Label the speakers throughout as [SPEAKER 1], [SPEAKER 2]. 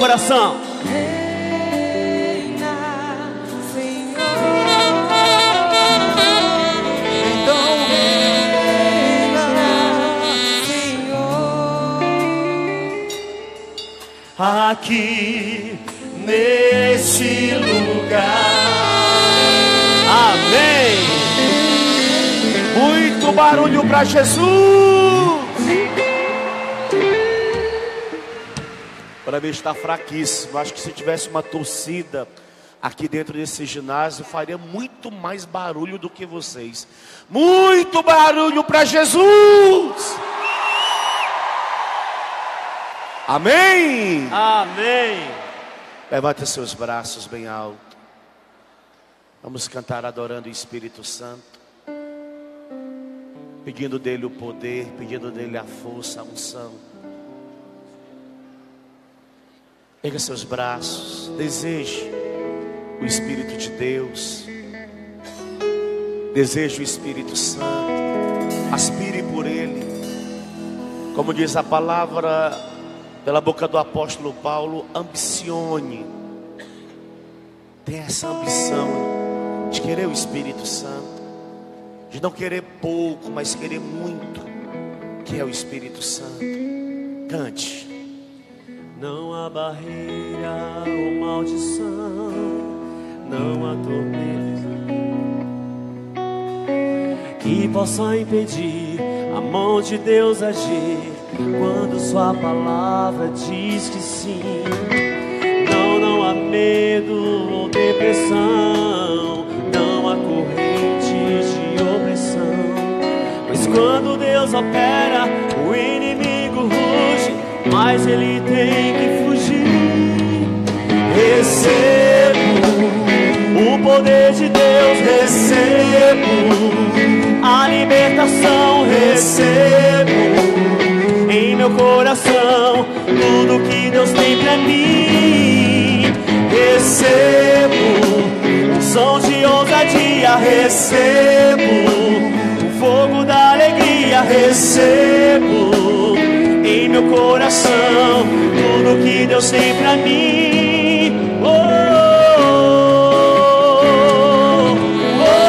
[SPEAKER 1] coração.
[SPEAKER 2] Reina, Senhor. Então reina, Senhor.
[SPEAKER 3] Aqui nesse lugar.
[SPEAKER 1] Amém.
[SPEAKER 3] Muito barulho para Jesus. Para mim está fraquíssimo. Acho que se tivesse uma torcida aqui dentro desse ginásio, faria muito mais barulho do que vocês. Muito barulho para Jesus. Amém.
[SPEAKER 1] Amém.
[SPEAKER 3] Levante seus braços bem alto. Vamos cantar adorando o Espírito Santo, pedindo dele o poder, pedindo dele a força, a unção. Erga seus braços, deseje o Espírito de Deus, deseje o Espírito Santo, aspire por ele. Como diz a palavra pela boca do apóstolo Paulo, ambicione. Tenha essa ambição de querer o Espírito Santo, de não querer pouco, mas querer muito, que é o Espírito Santo. Cante.
[SPEAKER 1] Não há barreira ou maldição, não há tormenta que possa impedir a mão de Deus agir quando sua palavra diz que sim. Não há medo ou depressão, não há correntes de opressão, pois quando Deus opera, o inimigo ruge, mas ele tem que fugir. Recebo o poder de Deus, recebo a libertação, recebo em meu coração tudo que Deus tem pra mim. Recebo som de ousadia, recebo o fogo da alegria, recebo em meu coração tudo que Deus tem pra mim. Oh, oh, oh,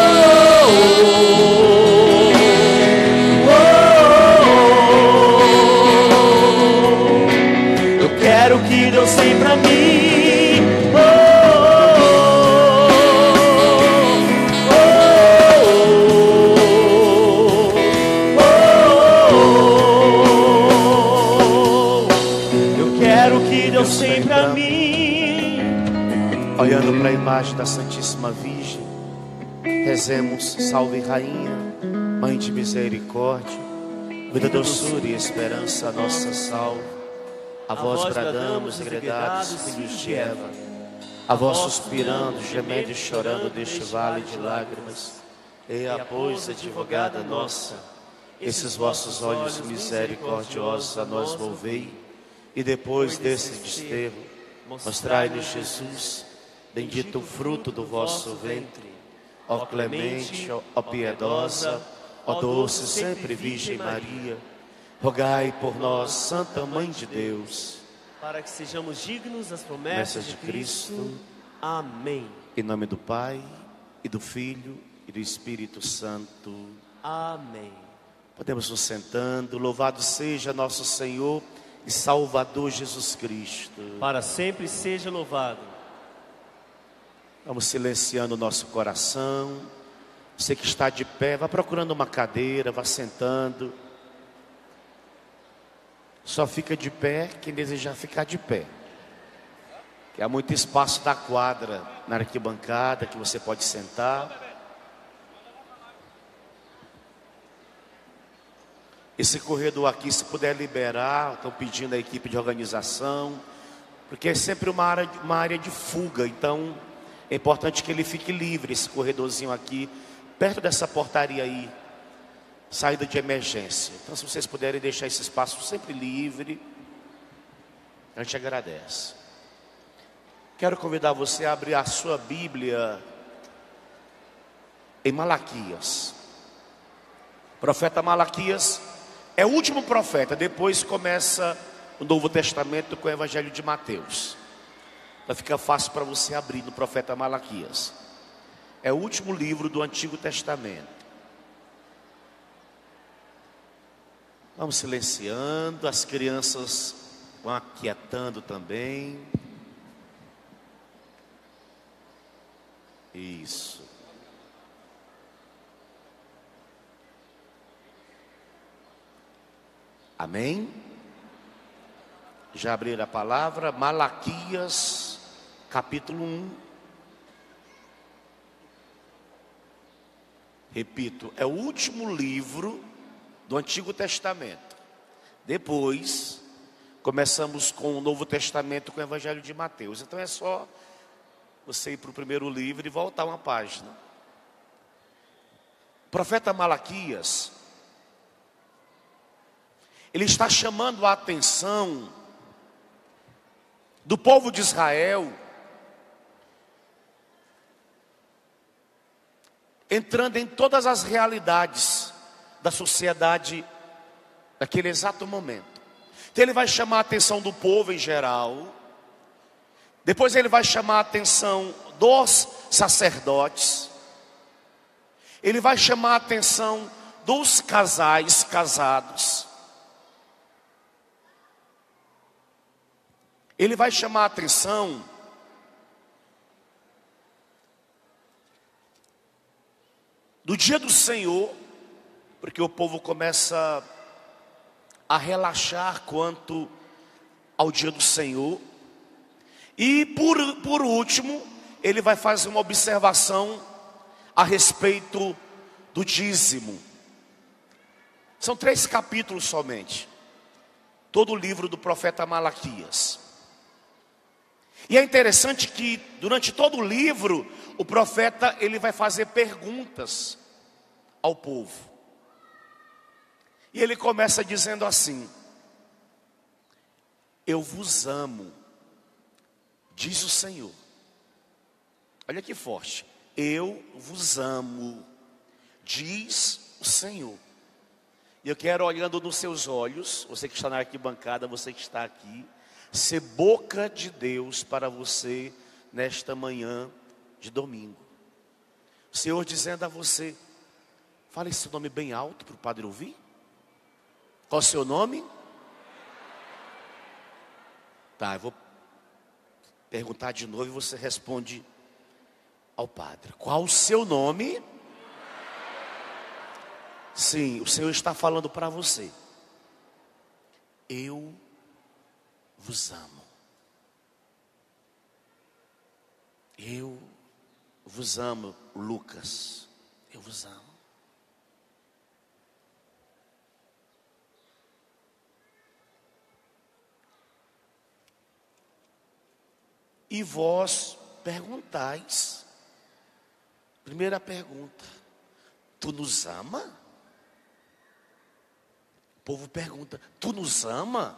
[SPEAKER 1] oh. Eu quero o que Deus tem pra mim. Sempre a mim.
[SPEAKER 3] Olhando para a imagem da Santíssima Virgem, rezemos: Salve Rainha, Mãe de misericórdia, vida, doçura e esperança, nossa salve. A vós bradamos, degredados, filhos de Eva, a vós suspirando, gemendo e chorando deste vale de lágrimas. Eia, pois, advogada nossa, esses vossos olhos misericordiosos a nós volvei. E depois desse desterro, mostrai-nos Jesus, bendito o fruto do vosso ventre. Ó clemente, ó piedosa, ó doce sempre Virgem Maria, rogai por nós, Santa Mãe de Deus,
[SPEAKER 1] para que sejamos dignos das promessas de Cristo. Amém.
[SPEAKER 3] Em nome do Pai, e do Filho, e do Espírito Santo.
[SPEAKER 1] Amém.
[SPEAKER 3] Podemos nos sentando. Louvado seja nosso Senhor e Salvador Jesus Cristo.
[SPEAKER 1] Para sempre seja louvado.
[SPEAKER 3] Vamos silenciando o nosso coração. Você que está de pé, vá procurando uma cadeira, vá sentando. Só fica de pé quem desejar ficar de pé, que há muito espaço da quadra na arquibancada que você pode sentar. Esse corredor aqui, se puder liberar, estão pedindo a equipe de organização, porque é sempre uma área de fuga, então é importante que ele fique livre, esse corredorzinho aqui, perto dessa portaria aí, saída de emergência. Então, se vocês puderem deixar esse espaço sempre livre, a gente agradece. Quero convidar você a abrir a sua Bíblia em Malaquias. O profeta Malaquias é o último profeta, depois começa o Novo Testamento com o Evangelho de Mateus. Vai ficar fácil para você abrir no profeta Malaquias. É o último livro do Antigo Testamento. Vamos silenciando, as crianças vão aquietando também. Isso. Amém? Já abriram a palavra? Malaquias, capítulo 1. Repito, é o último livro do Antigo Testamento. Depois, começamos com o Novo Testamento, com o Evangelho de Mateus. Então é só você ir para o primeiro livro e voltar uma página. O profeta Malaquias, ele está chamando a atenção do povo de Israel, entrando em todas as realidades da sociedade naquele exato momento. Então ele vai chamar a atenção do povo em geral, depois ele vai chamar a atenção dos sacerdotes, ele vai chamar a atenção dos casais casados, ele vai chamar a atenção do dia do Senhor, porque o povo começa a relaxar quanto ao dia do Senhor. E por último, ele vai fazer uma observação a respeito do dízimo. São 3 capítulos somente, todo o livro do profeta Malaquias. E é interessante que durante todo o livro, o profeta ele vai fazer perguntas ao povo. E ele começa dizendo assim: eu vos amo, diz o Senhor. Olha que forte. Eu vos amo, diz o Senhor. E eu quero, olhando nos seus olhos, você que está na arquibancada, você que está aqui, ser boca de Deus para você nesta manhã de domingo. O Senhor dizendo a você: fale esse nome bem alto para o padre ouvir. Qual o seu nome? Tá, eu vou perguntar de novo e você responde ao padre. Qual o seu nome? Sim, o Senhor está falando para você. Eu vos amo. Eu vos amo, Lucas. Eu vos amo. E vós perguntais. Primeira pergunta: tu nos ama? O povo pergunta: tu nos ama?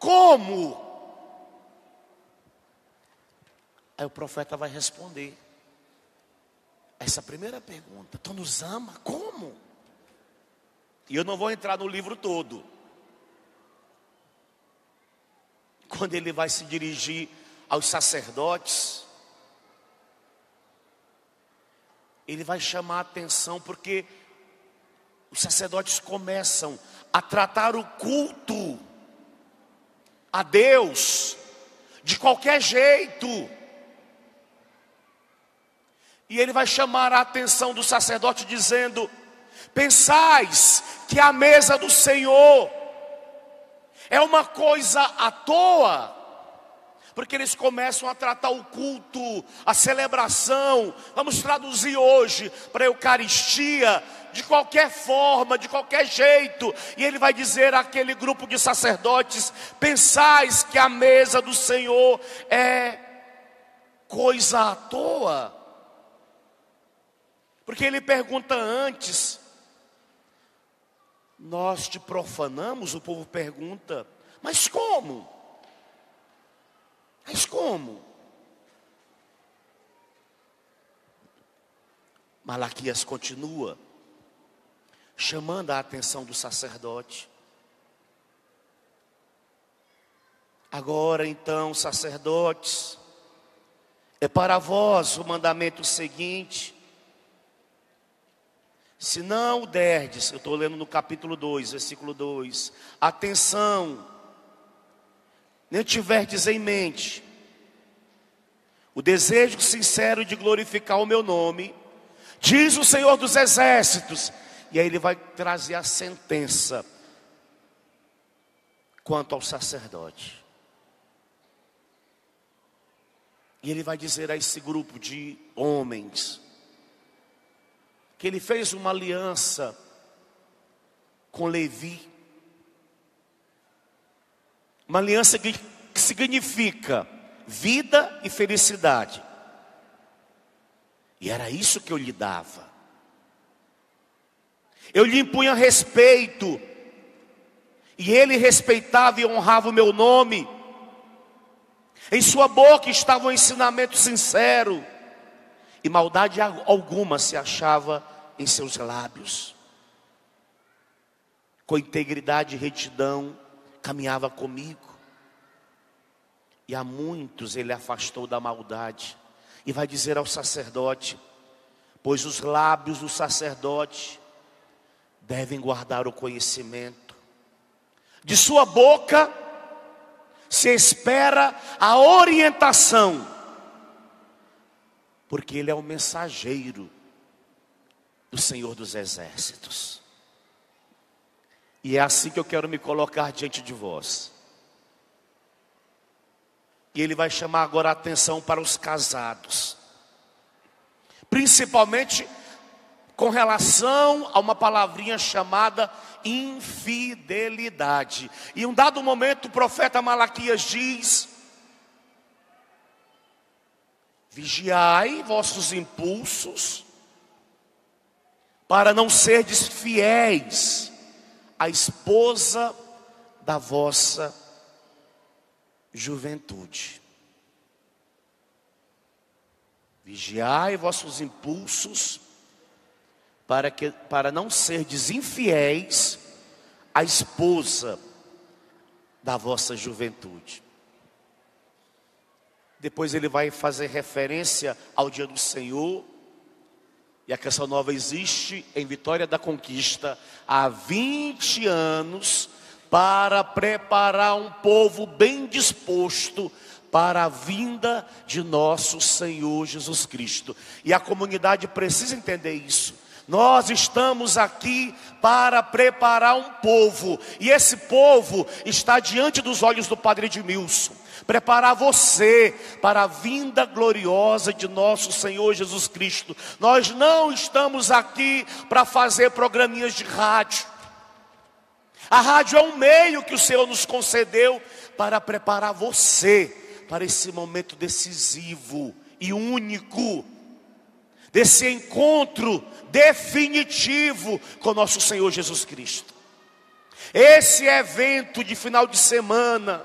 [SPEAKER 3] Como? Aí o profeta vai responder essa primeira pergunta: tu nos ama? Como? E eu não vou entrar no livro todo. Quando ele vai se dirigir aos sacerdotes, ele vai chamar a atenção, porque os sacerdotes começam a tratar o culto a Deus de qualquer jeito. E ele vai chamar a atenção do sacerdote dizendo: pensais que a mesa do Senhor é uma coisa à toa? Porque eles começam a tratar o culto, a celebração, vamos traduzir hoje para a Eucaristia, de qualquer forma, de qualquer jeito. E ele vai dizer àquele grupo de sacerdotes: pensais que a mesa do Senhor é coisa à toa? Porque ele pergunta antes: nós te profanamos? O povo pergunta: mas como? Mas como? Malaquias continua chamando a atenção do sacerdote. Agora então, sacerdotes, É para vós o mandamento seguinte: se não o derdes, eu estou lendo no capítulo 2, versículo 2, atenção, nem tiverdes em mente o desejo sincero de glorificar o meu nome, diz o Senhor dos Exércitos. E aí ele vai trazer a sentença quanto ao sacerdote. E ele vai dizer a esse grupo de homens que ele fez uma aliança com Levi. Uma aliança que significa vida e felicidade. E era isso que eu lhe dava. Eu lhe impunha respeito, e ele respeitava e honrava o meu nome. Em sua boca estava um ensinamento sincero, e maldade alguma se achava em seus lábios. Com integridade e retidão caminhava comigo. E a muitos ele afastou da maldade. E vai dizer ao sacerdote: pois os lábios do sacerdote devem guardar o conhecimento. De sua boca se espera a orientação, porque ele é o mensageiro do Senhor dos Exércitos. E é assim que eu quero me colocar diante de vós. E ele vai chamar agora a atenção para os casados, principalmente com relação a uma palavrinha chamada infidelidade. E em um dado momento o profeta Malaquias diz: vigiai vossos impulsos, para não serdes fiéis à esposa da vossa juventude. Vigiai vossos impulsos, para não serdes infiéis à esposa da vossa juventude. Depois ele vai fazer referência ao dia do Senhor. E a Canção Nova existe em Vitória da Conquista há 20 anos, para preparar um povo bem disposto para a vinda de nosso Senhor Jesus Cristo. E a comunidade precisa entender isso. Nós estamos aqui para preparar um povo, e esse povo está diante dos olhos do Padre Edmilson. Preparar você para a vinda gloriosa de nosso Senhor Jesus Cristo. Nós não estamos aqui para fazer programinhas de rádio. A rádio é um meio que o Senhor nos concedeu para preparar você para esse momento decisivo e único, desse encontro definitivo com nosso Senhor Jesus Cristo. Esse evento de final de semana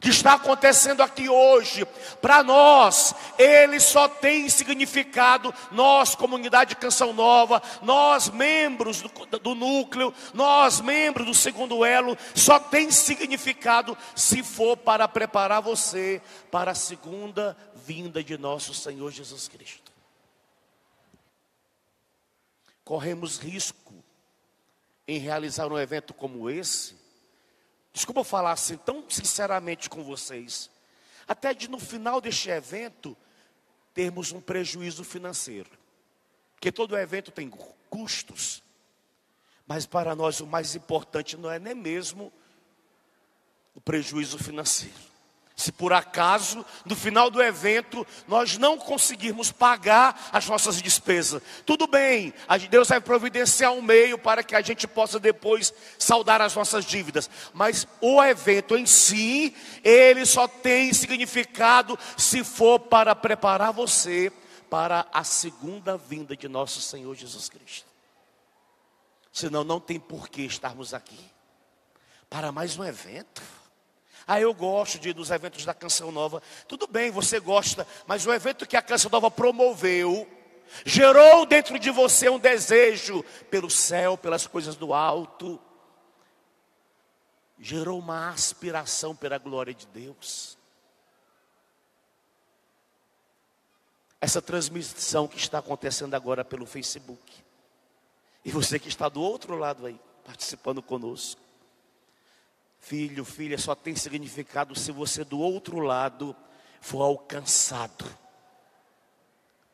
[SPEAKER 3] que está acontecendo aqui hoje, para nós, ele só tem significado, nós, comunidade Canção Nova, nós, membros do núcleo, nós, membros do segundo elo, só tem significado se for para preparar você para a segunda vinda de nosso Senhor Jesus Cristo. Corremos risco em realizar um evento como esse. Desculpa falar assim tão sinceramente com vocês, até de no final deste evento termos um prejuízo financeiro, porque todo evento tem custos, mas para nós o mais importante não é nem mesmo o prejuízo financeiro. Se por acaso, no final do evento, nós não conseguirmos pagar as nossas despesas, tudo bem, Deus vai providenciar um meio para que a gente possa depois saldar as nossas dívidas. Mas o evento em si, ele só tem significado se for para preparar você para a segunda vinda de nosso Senhor Jesus Cristo. Senão não tem por que estarmos aqui para mais um evento. Eu gosto de ir nos eventos da Canção Nova. Tudo bem, você gosta, mas o evento que a Canção Nova promoveu gerou dentro de você um desejo pelo céu, pelas coisas do alto. Gerou uma aspiração pela glória de Deus. essa transmissão que está acontecendo agora pelo Facebook. E você que está do outro lado aí, participando conosco. Filho, filha, só tem significado se você do outro lado for alcançado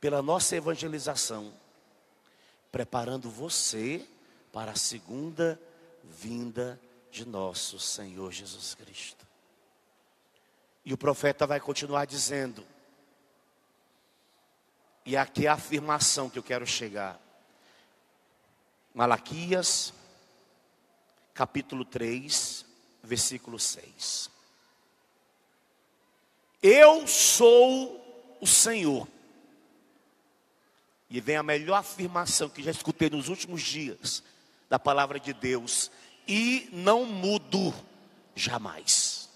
[SPEAKER 3] pela nossa evangelização, preparando você para a segunda vinda de nosso Senhor Jesus Cristo. E o profeta vai continuar dizendo, e aqui é a afirmação que eu quero chegar. Malaquias, capítulo 3, versículo 6. Eu sou o Senhor. E vem a melhor afirmação que já escutei nos últimos dias da palavra de Deus. E não mudo jamais.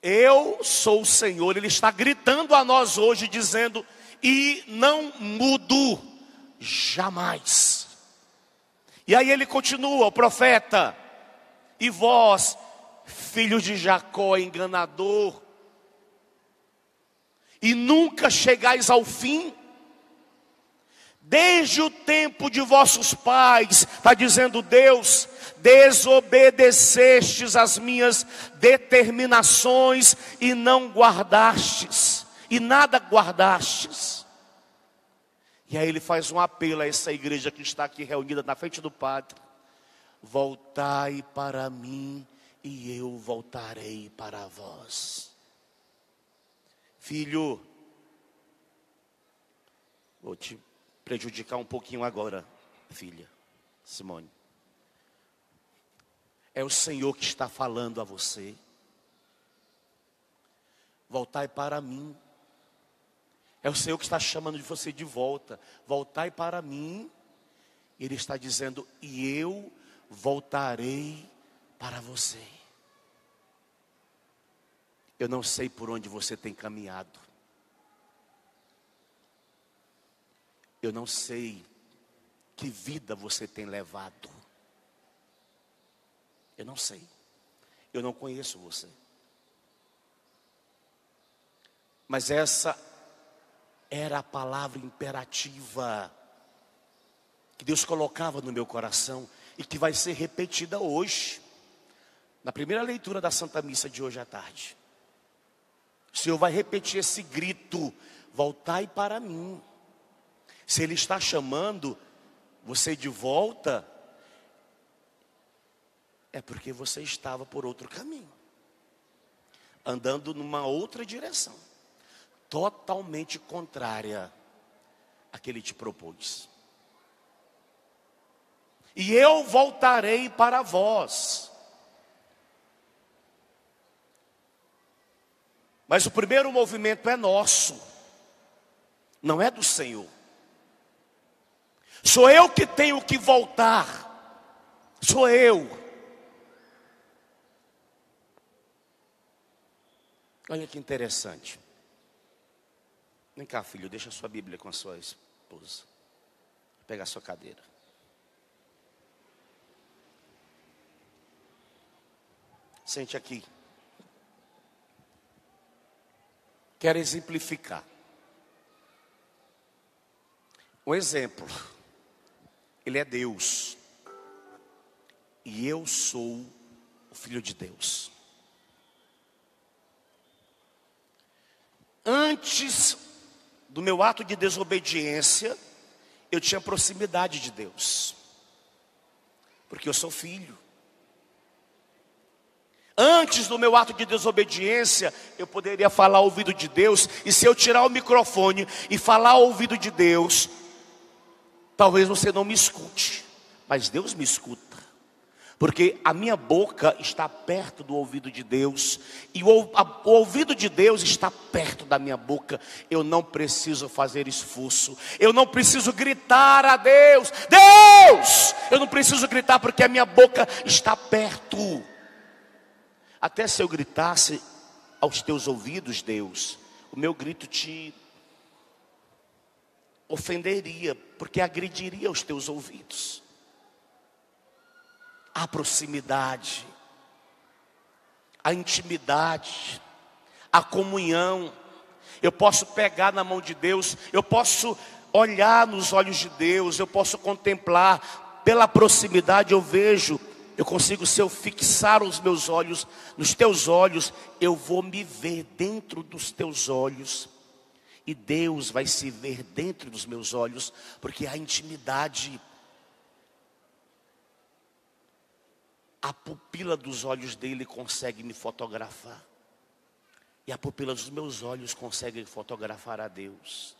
[SPEAKER 3] Eu sou o Senhor. Ele está gritando a nós hoje dizendo, e não mudo jamais. E aí ele continua, o profeta, e vós, filhos de Jacó, enganador, e nunca chegais ao fim, desde o tempo de vossos pais, está dizendo Deus, desobedecestes as minhas determinações e não guardastes, e nada guardastes. E aí ele faz um apelo a essa igreja que está aqui reunida na frente do Padre. Voltai para mim e eu voltarei para vós. Filho, vou te prejudicar um pouquinho agora, filha, Simone. É o Senhor que está falando a você. Voltai para mim. É o Senhor que está chamando de você de volta. Voltai para mim. Ele está dizendo, e eu voltarei para você. Eu não sei por onde você tem caminhado. Eu não sei que vida você tem levado. Eu não sei. Eu não conheço você. Mas essa era a palavra imperativa que Deus colocava no meu coração e que vai ser repetida hoje, na primeira leitura da Santa Missa de hoje à tarde. O Senhor vai repetir esse grito, voltai para mim. Se Ele está chamando você de volta, é porque você estava por outro caminho, andando numa outra direção, totalmente contrária à que Ele te propôs. E eu voltarei para vós. Mas o primeiro movimento é nosso, não é do Senhor. Sou eu que tenho que voltar. Sou eu. Olha que interessante. Vem cá, filho, deixa a sua Bíblia com a sua esposa. Pega a sua cadeira. Sente aqui. Quero exemplificar. Um exemplo. Ele é Deus. E eu sou o Filho de Deus. Antes do meu ato de desobediência, eu tinha proximidade de Deus. Porque eu sou filho. Antes do meu ato de desobediência, eu poderia falar ao ouvido de Deus. E se eu tirar o microfone e falar ao ouvido de Deus, talvez você não me escute, mas Deus me escuta. Porque a minha boca está perto do ouvido de Deus. E o ouvido de Deus está perto da minha boca. Eu não preciso fazer esforço. Eu não preciso gritar a Deus. Deus! Eu não preciso gritar porque a minha boca está perto. Até se eu gritasse aos teus ouvidos, Deus, o meu grito te ofenderia, porque agrediria os teus ouvidos. A proximidade, a intimidade, a comunhão, Eu posso pegar na mão de Deus, eu posso olhar nos olhos de Deus, eu posso contemplar. Pela proximidade eu vejo, eu consigo, se eu fixar os meus olhos nos teus olhos, eu vou me ver dentro dos teus olhos. E Deus vai se ver dentro dos meus olhos, porque há intimidade. A pupila dos olhos dele consegue me fotografar. E a pupila dos meus olhos consegue fotografar a Deus.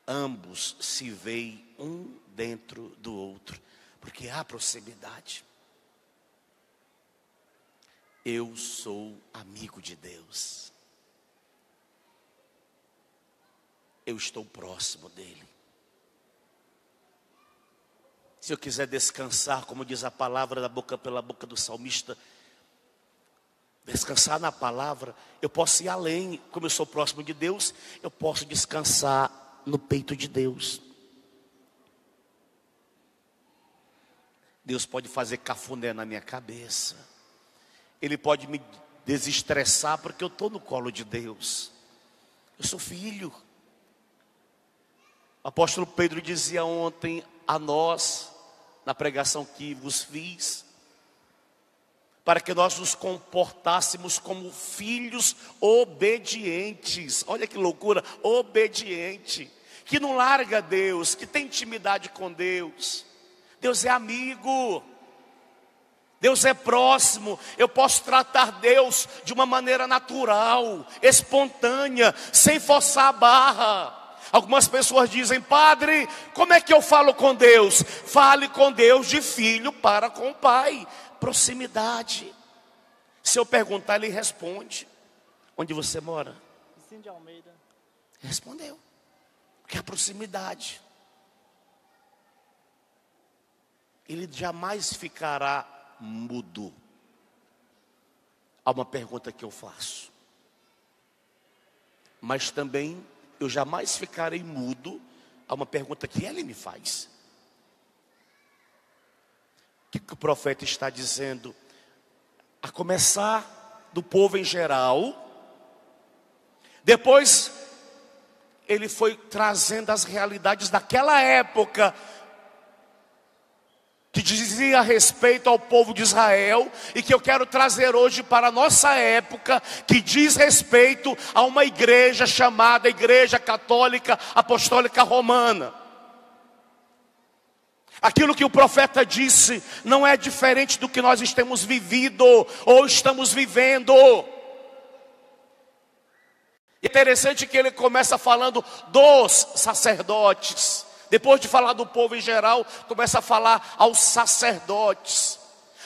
[SPEAKER 3] Ambos se veem um dentro do outro, porque há proximidade. Eu sou amigo de Deus. Eu estou próximo dele. Se eu quiser descansar, como diz a palavra pela boca do salmista, descansar na palavra, eu posso ir além. Como eu sou próximo de Deus, eu posso descansar no peito de Deus. Deus pode fazer cafuné na minha cabeça. Ele pode me desestressar porque eu estou no colo de Deus. Eu sou filho. O apóstolo Pedro dizia ontem a nós, na pregação que vos fiz, para que nós nos comportássemos como filhos obedientes. Olha que loucura, obediente. Que não larga Deus, que tem intimidade com Deus. Deus é amigo. Deus é próximo. Eu posso tratar Deus de uma maneira natural, espontânea, sem forçar a barra. Algumas pessoas dizem: padre, como é que eu falo com Deus? Fale com Deus de filho para com o pai. Proximidade. Se eu perguntar, ele responde. Onde você mora?
[SPEAKER 4] Vicente de Almeida.
[SPEAKER 3] Respondeu. Porque a proximidade. Ele jamais ficará mudo. Há uma pergunta que eu faço. Mas também eu jamais ficarei mudo a uma pergunta que ele me faz. O que o profeta está dizendo? A começar do povo em geral. Depois ele foi trazendo as realidades daquela época, que dizia respeito ao povo de Israel, e que eu quero trazer hoje para a nossa época, que diz respeito a uma igreja chamada Igreja Católica Apostólica Romana. Aquilo que o profeta disse não é diferente do que nós temos vivido ou estamos vivendo. Interessante que ele começa falando dos sacerdotes. Depois de falar do povo em geral, começa a falar aos sacerdotes.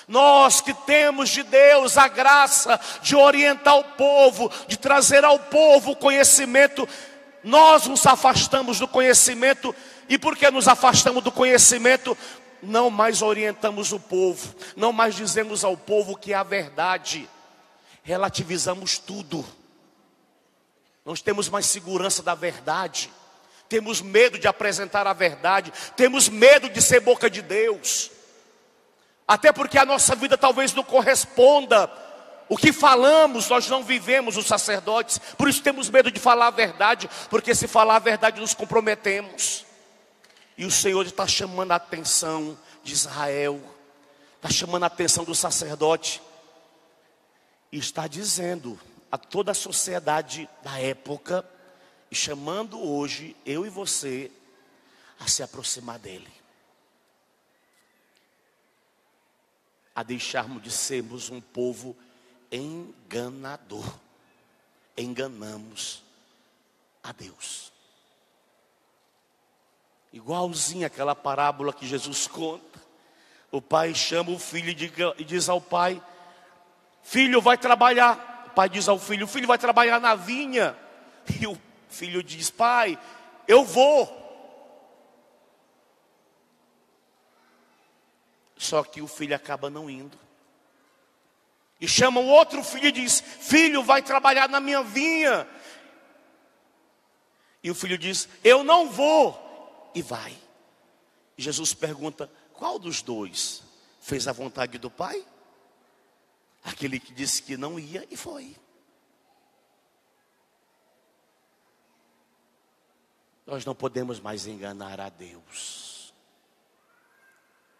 [SPEAKER 3] Nós que temos de Deus a graça de orientar o povo, de trazer ao povo o conhecimento, nós nos afastamos do conhecimento. E porque nos afastamos do conhecimento, não mais orientamos o povo, não mais dizemos ao povo que é a verdade. Relativizamos tudo. Não temos mais segurança da verdade. Temos medo de apresentar a verdade. Temos medo de ser boca de Deus. Até porque a nossa vida talvez não corresponda. O que falamos, nós não vivemos, os sacerdotes. Por isso temos medo de falar a verdade. Porque se falar a verdade, nos comprometemos. E o Senhor está chamando a atenção de Israel. Está chamando a atenção do sacerdote. E está dizendo a toda a sociedade da época, e chamando hoje eu e você a se aproximar dele, a deixarmos de sermos um povo enganador. Enganamos a Deus. Igualzinho aquela parábola que Jesus conta. O pai chama o filho e diz ao pai: filho, vai trabalhar. O pai diz ao filho: o filho vai trabalhar na vinha. E o filho diz: pai, eu vou. Só que o filho acaba não indo. E chama o outro filho e diz: filho, vai trabalhar na minha vinha. E o filho diz: eu não vou. E vai. E Jesus pergunta: qual dos dois fez a vontade do pai? Aquele que disse que não ia e foi. Nós não podemos mais enganar a Deus.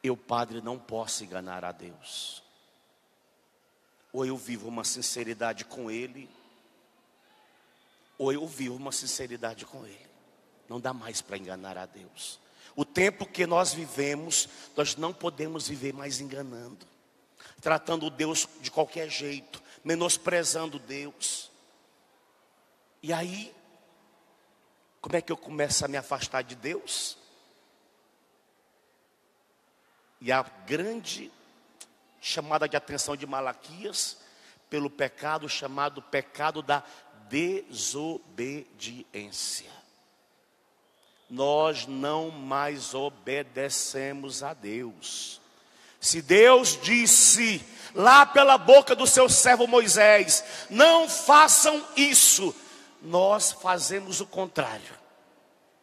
[SPEAKER 3] Eu, padre, não posso enganar a Deus. Ou eu vivo uma sinceridade com Ele, ou eu vivo uma sinceridade com Ele. Não dá mais para enganar a Deus. O tempo que nós vivemos, nós não podemos viver mais enganando, tratando Deus de qualquer jeito, menosprezando Deus. E aí, como é que eu começo a me afastar de Deus? E a grande chamada de atenção de Malaquias, pelo pecado chamado pecado da desobediência. Nós não mais obedecemos a Deus. Se Deus disse lá pela boca do seu servo Moisés, não façam isso, nós fazemos o contrário,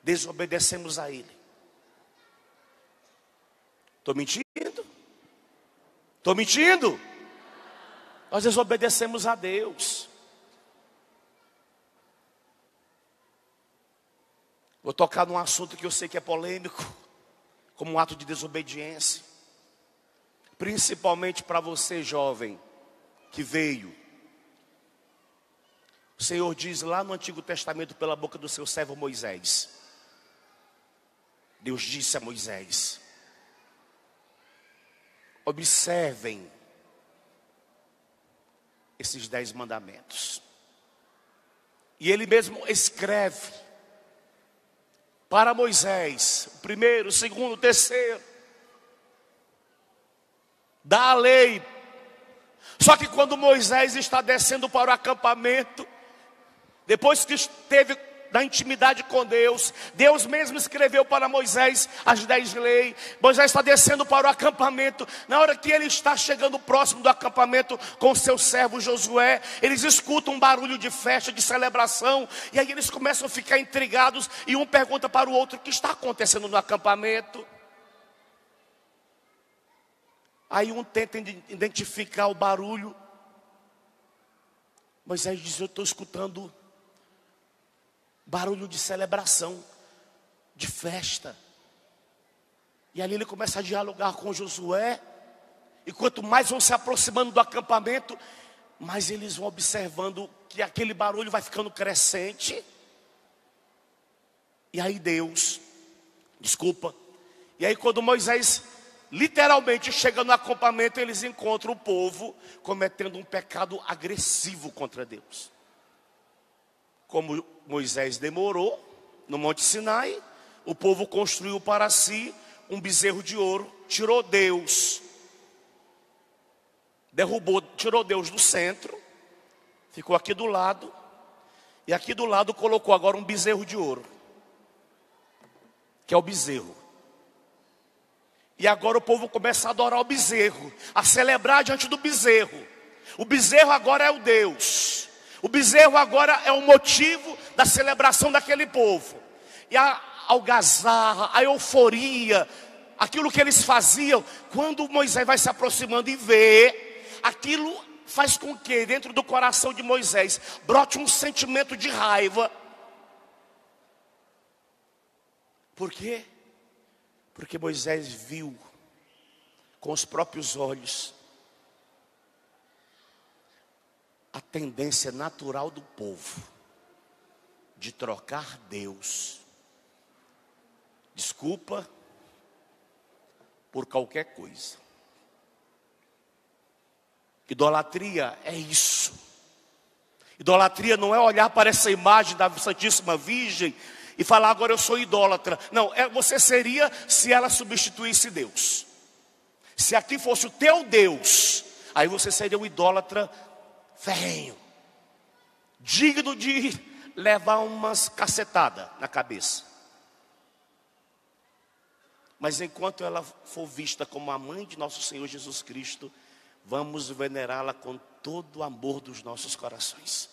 [SPEAKER 3] desobedecemos a Ele. Estou mentindo? Estou mentindo? Nós desobedecemos a Deus. Vou tocar num assunto que eu sei que é polêmico, como um ato de desobediência. Principalmente para você, jovem, que veio. O Senhor diz lá no Antigo Testamento pela boca do seu servo Moisés. Deus disse a Moisés: observem esses 10 mandamentos. E Ele mesmo escreve para Moisés, o primeiro, o segundo, o terceiro. Dá a lei. Só que quando Moisés está descendo para o acampamento, depois que esteve na intimidade com Deus, Deus mesmo escreveu para Moisés as 10 leis. Moisés está descendo para o acampamento. Na hora que ele está chegando próximo do acampamento com seu servo Josué, eles escutam um barulho de festa, de celebração. E aí eles começam a ficar intrigados. E um pergunta para o outro: o que está acontecendo no acampamento? Aí um tenta identificar o barulho. Moisés diz: eu estou escutando barulho de celebração, de festa. E ali ele começa a dialogar com Josué. E quanto mais vão se aproximando do acampamento, mais eles vão observando que aquele barulho vai ficando crescente. E aí E aí quando Moisés literalmente chega no acampamento, eles encontram o povo cometendo um pecado agressivo contra Deus. Como Moisés demorou no Monte Sinai, o povo construiu para si um bezerro de ouro, tirou Deus do centro, ficou aqui do lado, e aqui do lado colocou agora um bezerro de ouro, que é o bezerro. E agora o povo começa a adorar o bezerro, a celebrar diante do bezerro. O bezerro agora é o Deus. O bezerro agora é o motivo da celebração daquele povo. E a algazarra, a euforia, aquilo que eles faziam, quando Moisés vai se aproximando e vê, aquilo faz com que dentro do coração de Moisés brote um sentimento de raiva. Por quê? Porque Moisés viu com os próprios olhos a tendência natural do povo de trocar Deus, desculpa, por qualquer coisa. Idolatria é isso. Idolatria não é olhar para essa imagem da Santíssima Virgem e falar: agora eu sou idólatra. Não, você seria se ela substituísse Deus. Se aqui fosse o teu Deus, aí você seria um idólatra ferrenho, digno de levar umas cacetadas na cabeça. Mas enquanto ela for vista como a mãe de nosso Senhor Jesus Cristo, vamos venerá-la com todo o amor dos nossos corações.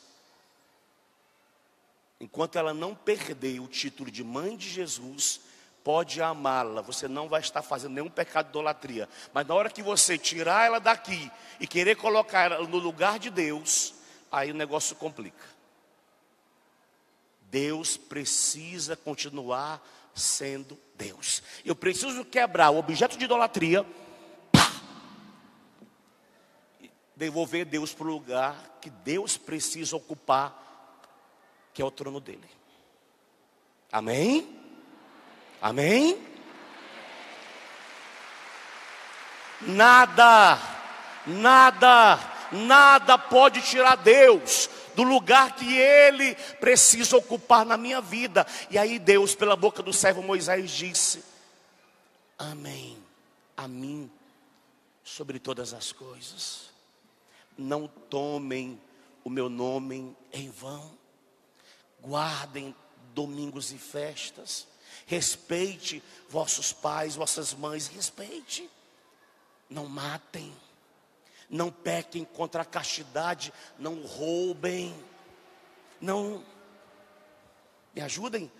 [SPEAKER 3] Enquanto ela não perder o título de mãe de Jesus, pode amá-la, você não vai estar fazendo nenhum pecado de idolatria. Mas na hora que você tirar ela daqui e querer colocar ela no lugar de Deus, aí o negócio complica. Deus precisa continuar sendo Deus. Eu preciso quebrar o objeto de idolatria, devolver Deus para o lugar que Deus precisa ocupar, que é o trono dele. Amém? Amém? Nada pode tirar Deus do lugar que Ele precisa ocupar na minha vida. E aí Deus, pela boca do servo Moisés, disse: amém a mim sobre todas as coisas. Não tomem o meu nome em vão. Guardem domingos e festas. Respeite vossos pais, vossas mães. Respeite. Não matem. Não pequem contra a castidade. Não roubem. Não. Me ajudem.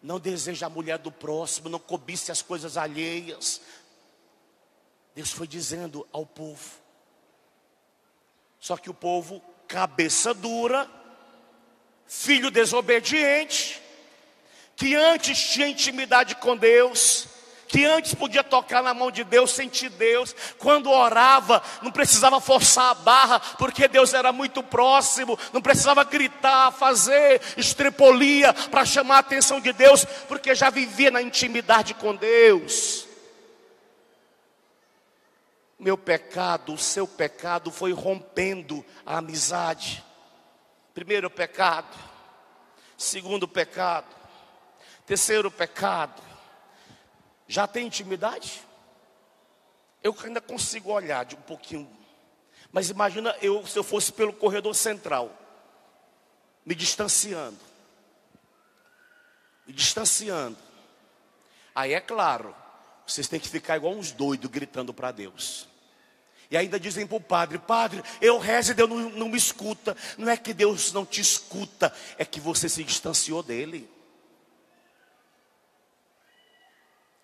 [SPEAKER 3] Não deseje a mulher do próximo. Não cobice as coisas alheias. Deus foi dizendo ao povo. Só que o povo, cabeça dura, filho desobediente, que antes tinha intimidade com Deus, que antes podia tocar na mão de Deus, sentir Deus, quando orava, não precisava forçar a barra, porque Deus era muito próximo, não precisava gritar, fazer estrepolia para chamar a atenção de Deus, porque já vivia na intimidade com Deus. Meu pecado, o seu pecado foi rompendo a amizade. Primeiro pecado, segundo pecado, terceiro pecado. Já tem intimidade? Eu ainda consigo olhar de um pouquinho. Mas imagina se eu fosse pelo corredor central, me distanciando. Aí é claro, vocês têm que ficar igual uns doidos gritando para Deus. E ainda dizem para o padre: padre, eu rezo e Deus não me escuta. Não é que Deus não te escuta, é que você se distanciou dele.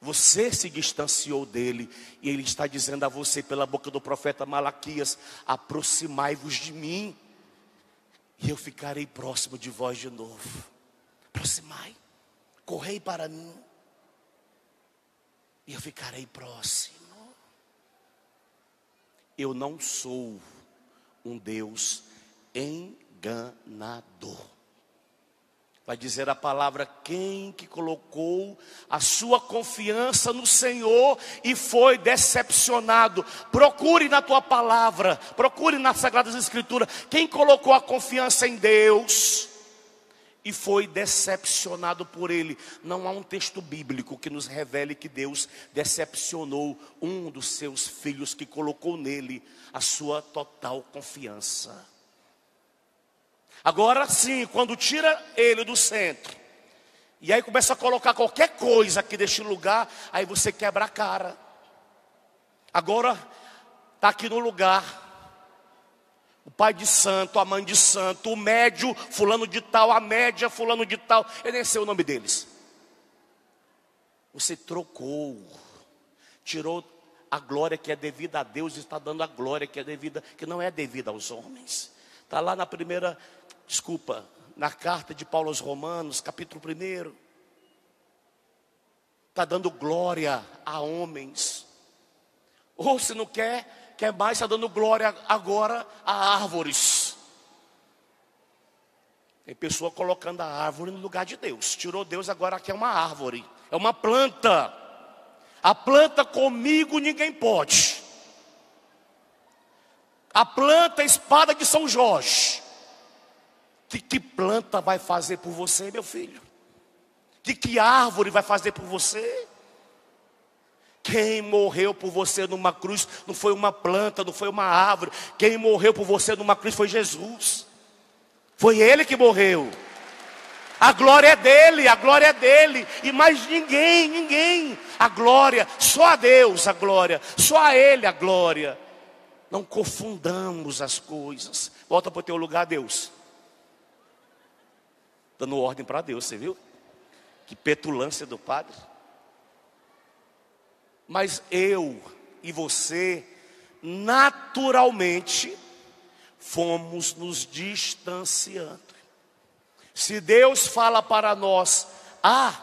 [SPEAKER 3] Você se distanciou dele. E ele está dizendo a você pela boca do profeta Malaquias: aproximai-vos de mim, e eu ficarei próximo de vós de novo. Aproximai, correi para mim, e eu ficarei próximo. Eu não sou um Deus enganador. Vai dizer a palavra: quem que colocou a sua confiança no Senhor e foi decepcionado? Procure na tua palavra, procure nas Sagradas Escrituras. Quem colocou a confiança em Deus e foi decepcionado por Ele? Não há um texto bíblico que nos revele que Deus decepcionou um dos seus filhos que colocou nele a sua total confiança. Agora sim, quando tira ele do centro, e aí começa a colocar qualquer coisa aqui deste lugar, aí você quebra a cara. Agora está aqui no lugar o pai de santo, a mãe de santo, o médio fulano de tal, a média fulano de tal. Eu nem sei o nome deles. Você trocou, tirou a glória que é devida a Deus e está dando a glória que é devida, que não é devida aos homens. Está lá na carta de Paulo aos Romanos, capítulo 1. Está dando glória a homens. Ou se não quer mais, está dando glória agora a árvores. Tem pessoa colocando a árvore no lugar de Deus. Tirou Deus, agora quer uma árvore. É uma planta. A planta comigo ninguém pode. A planta é a espada de São Jorge. Que planta vai fazer por você, meu filho? Que árvore vai fazer por você? Quem morreu por você numa cruz não foi uma planta, não foi uma árvore. Quem morreu por você numa cruz foi Jesus. Foi Ele que morreu. A glória é dele, e mais ninguém. A glória, só a Deus a glória, só a Ele a glória. Não confundamos as coisas. Volta para o teu lugar, Deus. Dando ordem para Deus, você viu? Que petulância do padre. Mas eu e você, naturalmente, fomos nos distanciando. Se Deus fala para nós A,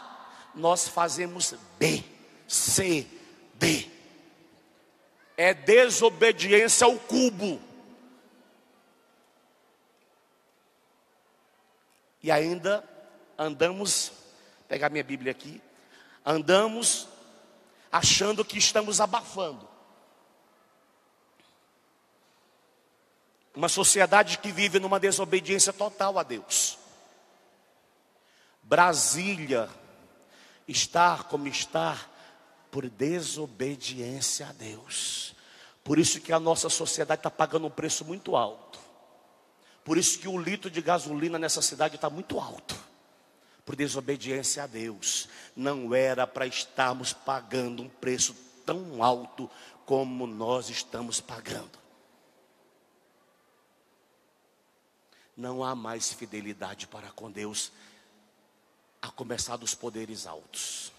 [SPEAKER 3] nós fazemos B, C, D. É desobediência ao cubo. E ainda andamos, pegar minha Bíblia aqui, andamos achando que estamos abafando. Uma sociedade que vive numa desobediência total a Deus. Brasília está como está por desobediência a Deus. Por isso que a nossa sociedade está pagando um preço muito alto. Por isso que o litro de gasolina nessa cidade está muito alto. Por desobediência a Deus. Não era para estarmos pagando um preço tão alto como nós estamos pagando. Não há mais fidelidade para com Deus, a começar dos poderes altos.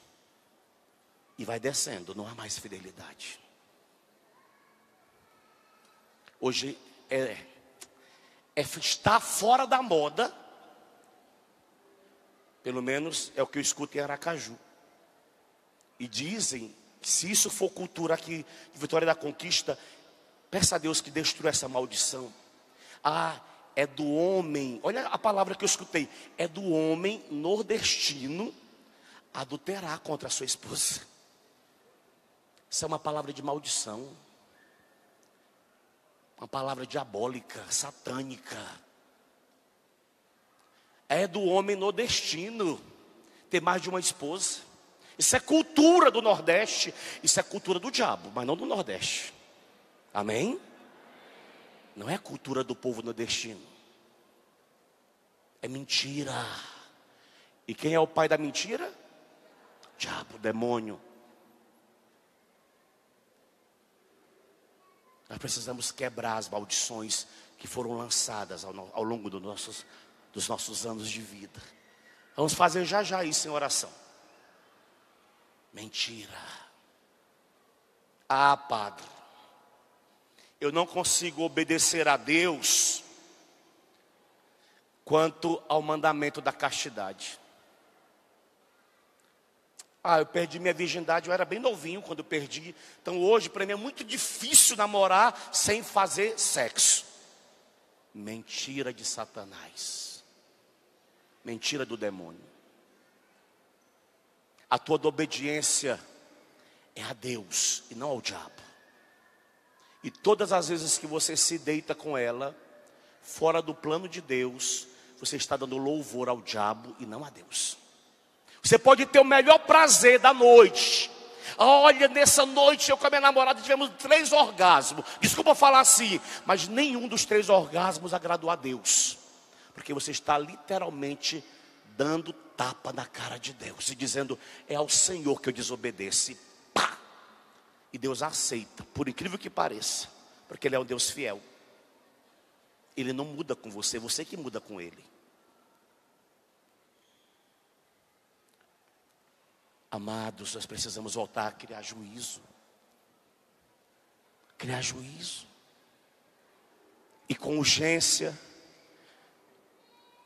[SPEAKER 3] E vai descendo, não há mais fidelidade. Hoje está fora da moda, pelo menos é o que eu escuto em Aracaju. E dizem que se isso for cultura aqui de Vitória da Conquista, peça a Deus que destrua essa maldição. É do homem, olha a palavra que eu escutei, é do homem nordestino adulterar contra a sua esposa. Isso é uma palavra de maldição, uma palavra diabólica, satânica. É do homem nordestino ter mais de uma esposa. Isso é cultura do Nordeste, isso é cultura do diabo, mas não do Nordeste. Amém? Não é cultura do povo nordestino. É mentira. E quem é o pai da mentira? Diabo, demônio. Nós precisamos quebrar as maldições que foram lançadas ao longo dos nossos anos de vida. Vamos fazer já isso em oração. Mentira. Padre, eu não consigo obedecer a Deus quanto ao mandamento da castidade. Eu perdi minha virgindade, eu era bem novinho quando eu perdi. Então hoje para mim é muito difícil namorar sem fazer sexo. Mentira de Satanás. Mentira do demônio. A tua obediência é a Deus e não ao diabo. E todas as vezes que você se deita com ela, fora do plano de Deus, você está dando louvor ao diabo e não a Deus. Você pode ter o melhor prazer da noite. Olha, nessa noite eu com a minha namorada tivemos 3 orgasmos. Desculpa falar assim, mas nenhum dos 3 orgasmos agradou a Deus. Porque você está literalmente dando tapa na cara de Deus e dizendo, é ao Senhor que eu desobedeço. E pá! E Deus aceita, por incrível que pareça, porque Ele é um Deus fiel. Ele não muda com você, você que muda com Ele. Amados, nós precisamos voltar a criar juízo. Criar juízo. E com urgência.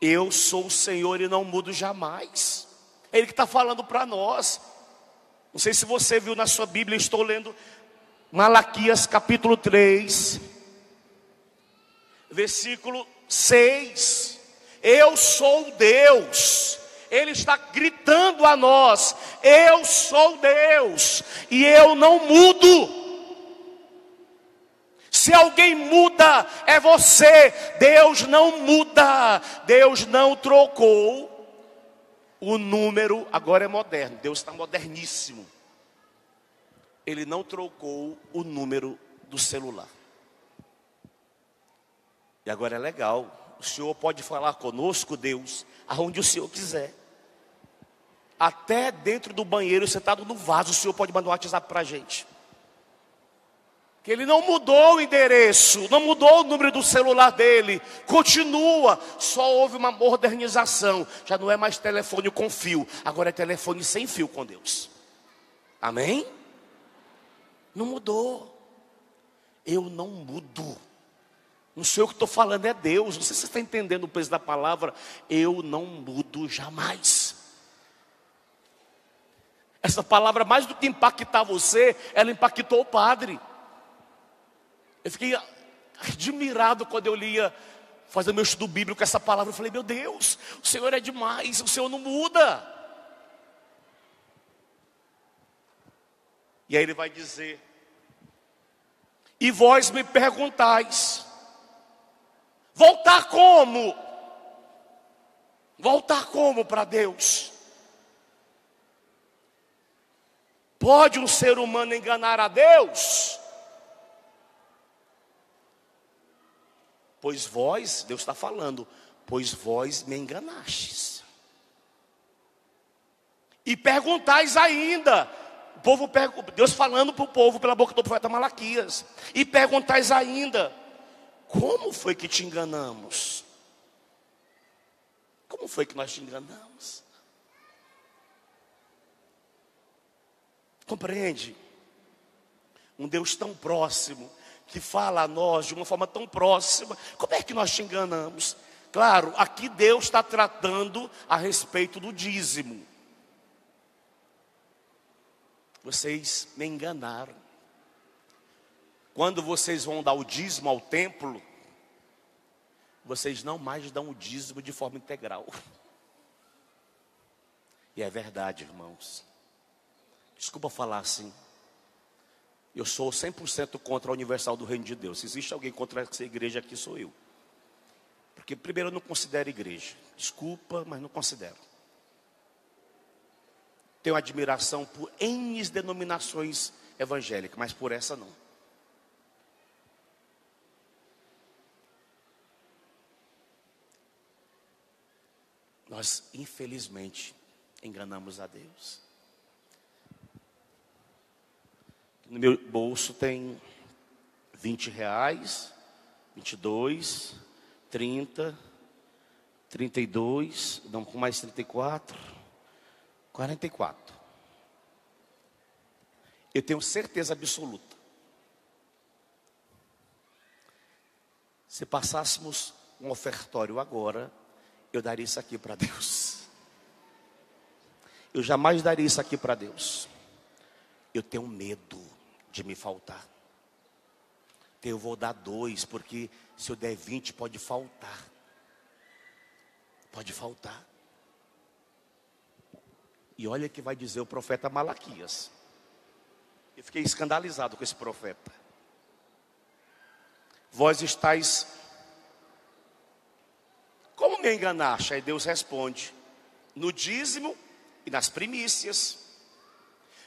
[SPEAKER 3] Eu sou o Senhor e não mudo jamais. É Ele que está falando para nós. Não sei se você viu na sua Bíblia, estou lendo Malaquias capítulo 3, versículo 6. Eu sou Deus. Ele está gritando a nós, eu sou Deus e eu não mudo. Se alguém muda, é você. Deus não muda. Deus não trocou o número, agora é moderno. Deus está moderníssimo. Ele não trocou o número do celular. E agora é legal. O Senhor pode falar conosco, Deus, aonde o Senhor quiser. Até dentro do banheiro, sentado no vaso, o Senhor pode mandar um WhatsApp para a gente. Que Ele não mudou o endereço, não mudou o número do celular dele. Continua, só houve uma modernização. Já não é mais telefone com fio, agora é telefone sem fio com Deus. Amém? Não mudou. Eu não mudo. Não sou eu que estou falando, é Deus. Não sei se você está entendendo o peso da palavra. Eu não mudo jamais. Essa palavra, mais do que impactar você, ela impactou o padre. Eu fiquei admirado quando eu lia, fazendo meu estudo bíblico com essa palavra. Eu falei, meu Deus, o Senhor é demais, o Senhor não muda. E aí ele vai dizer: e vós me perguntais, voltar como? Voltar como para Deus? Pode um ser humano enganar a Deus? Pois vós, Deus está falando, pois vós me enganastes. E perguntais ainda, Deus falando para o povo pela boca do profeta Malaquias. E perguntais ainda, como foi que te enganamos? Como foi que nós te enganamos? Compreende? Um Deus tão próximo, que fala a nós de uma forma tão próxima. Como é que nós te enganamos? Claro, aqui Deus está tratando a respeito do dízimo. Vocês me enganaram. Quando vocês vão dar o dízimo ao templo, vocês não mais dão o dízimo de forma integral. E é verdade, irmãos. Desculpa falar assim. Eu sou 100% contra a Universal do Reino de Deus. Se existe alguém contra essa igreja aqui, sou eu. Porque primeiro eu não considero igreja. Desculpa, mas não considero. Tenho admiração por N denominações evangélicas, mas por essa não. Nós, infelizmente, enganamos a Deus. No meu bolso tem 20 reais, 22, 30, 32, não, com mais 34, 44. Eu tenho certeza absoluta. Se passássemos um ofertório agora, eu daria isso aqui para Deus. Eu jamais daria isso aqui para Deus. Eu tenho medo de me faltar. Eu vou dar 2, porque se eu der 20 pode faltar. Pode faltar. E olha o que vai dizer o profeta Malaquias. Eu fiquei escandalizado com esse profeta. Vós estáis... Como me enganaste? Aí Deus responde: no dízimo e nas primícias.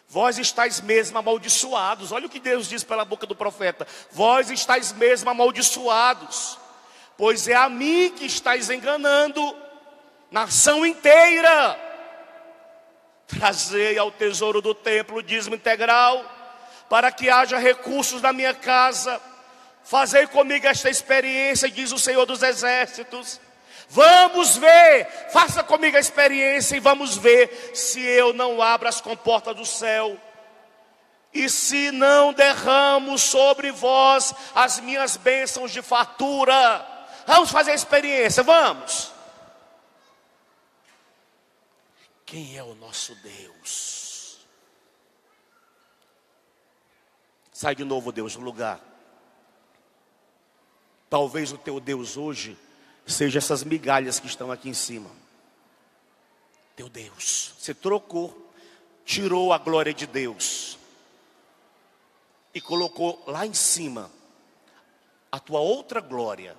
[SPEAKER 3] Vós estáis mesmo amaldiçoados. Olha o que Deus diz pela boca do profeta. Vós estáis mesmo amaldiçoados, pois é a mim que estáis enganando, nação inteira. Trazei ao tesouro do templo o dízimo integral, para que haja recursos na minha casa. Fazei comigo esta experiência, diz o Senhor dos Exércitos. Vamos ver, faça comigo a experiência e vamos ver se eu não abro as comportas do céu e se não derramo sobre vós as minhas bênçãos de fartura. Vamos fazer a experiência, vamos. Quem é o nosso Deus? Sai de novo, Deus, do lugar. Talvez o teu Deus hoje seja essas migalhas que estão aqui em cima. Teu Deus, você trocou, tirou a glória de Deus e colocou lá em cima a tua outra glória.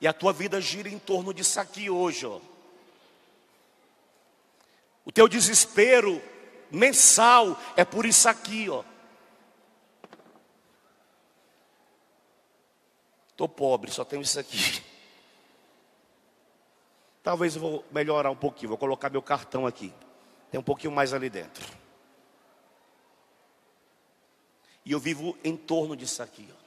[SPEAKER 3] E a tua vida gira em torno disso aqui hoje, ó. O teu desespero mensal é por isso aqui, ó. Estou pobre, só tenho isso aqui. Talvez eu vou melhorar um pouquinho. Vou colocar meu cartão aqui. Tem um pouquinho mais ali dentro. E eu vivo em torno disso aqui, ó.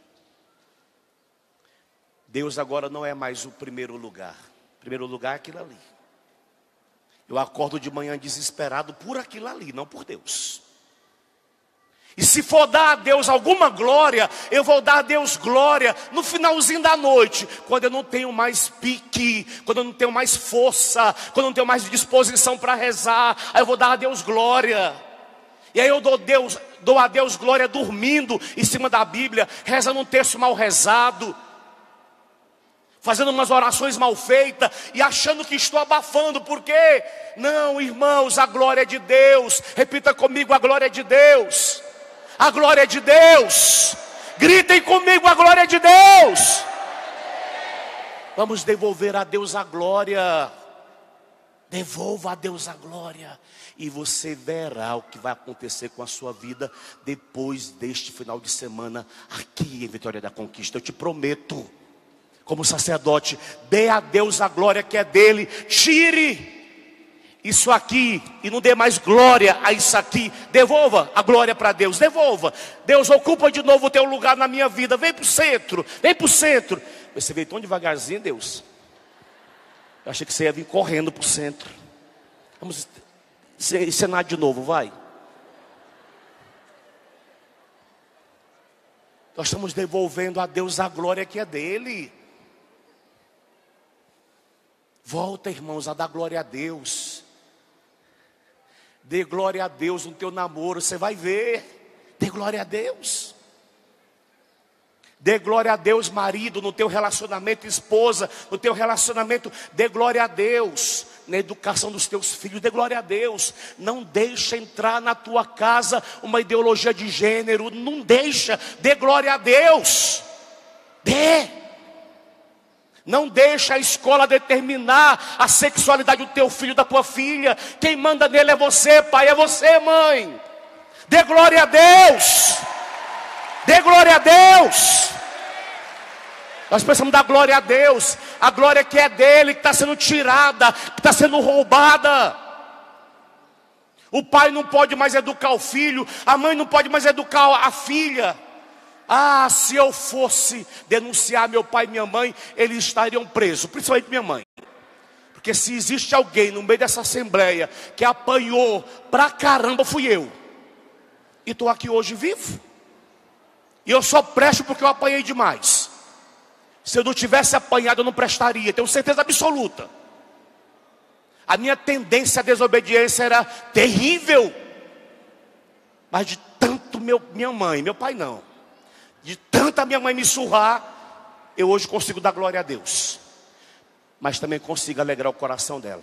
[SPEAKER 3] Deus agora não é mais o primeiro lugar. O primeiro lugar é aquilo ali. Eu acordo de manhã desesperado por aquilo ali, não por Deus. E se for dar a Deus alguma glória, eu vou dar a Deus glória no finalzinho da noite, quando eu não tenho mais pique, quando eu não tenho mais força, quando eu não tenho mais disposição para rezar. Aí eu vou dar a Deus glória. E aí eu dou a Deus glória dormindo em cima da Bíblia, rezando um texto mal rezado, fazendo umas orações mal feitas e achando que estou abafando. Por quê? Não, irmãos, a glória é de Deus. Repita comigo: a glória é de Deus. A glória é de Deus. Gritem comigo: a glória é de Deus. Vamos devolver a Deus a glória. Devolva a Deus a glória. E você verá o que vai acontecer com a sua vida depois deste final de semana aqui em Vitória da Conquista. Eu te prometo, como sacerdote, dê a Deus a glória que é dele. Tire isso aqui e não dê mais glória a isso aqui. Devolva a glória para Deus. Devolva. Deus, ocupa de novo o teu lugar na minha vida. Vem para o centro. Vem para o centro. Você veio tão devagarzinho, Deus. Eu achei que você ia vir correndo para o centro. Vamos encenar de novo, vai. Nós estamos devolvendo a Deus a glória que é dele. Volta, irmãos, a dar glória a Deus. Dê glória a Deus no teu namoro, você vai ver. Dê glória a Deus. Dê glória a Deus, marido, no teu relacionamento, esposa, no teu relacionamento. Dê glória a Deus na educação dos teus filhos. Dê glória a Deus. Não deixa entrar na tua casa uma ideologia de gênero. Não deixa. Dê glória a Deus. Dê. Não deixa a escola determinar a sexualidade do teu filho, da tua filha. Quem manda nele é você, pai, é você, mãe. Dê glória a Deus. Dê glória a Deus. Nós precisamos dar glória a Deus. A glória que é dele, que está sendo tirada, que está sendo roubada. O pai não pode mais educar o filho, a mãe não pode mais educar a filha. Ah, se eu fosse denunciar meu pai e minha mãe, eles estariam presos, principalmente minha mãe. Porque se existe alguém no meio dessa assembleia que apanhou pra caramba, fui eu. E estou aqui hoje vivo. E eu só presto porque eu apanhei demais. Se eu não tivesse apanhado, eu não prestaria, tenho certeza absoluta. A minha tendência à desobediência era terrível. Mas de tanto minha mãe, meu pai não, de tanta minha mãe me surrar, eu hoje consigo dar glória a Deus. Mas também consigo alegrar o coração dela.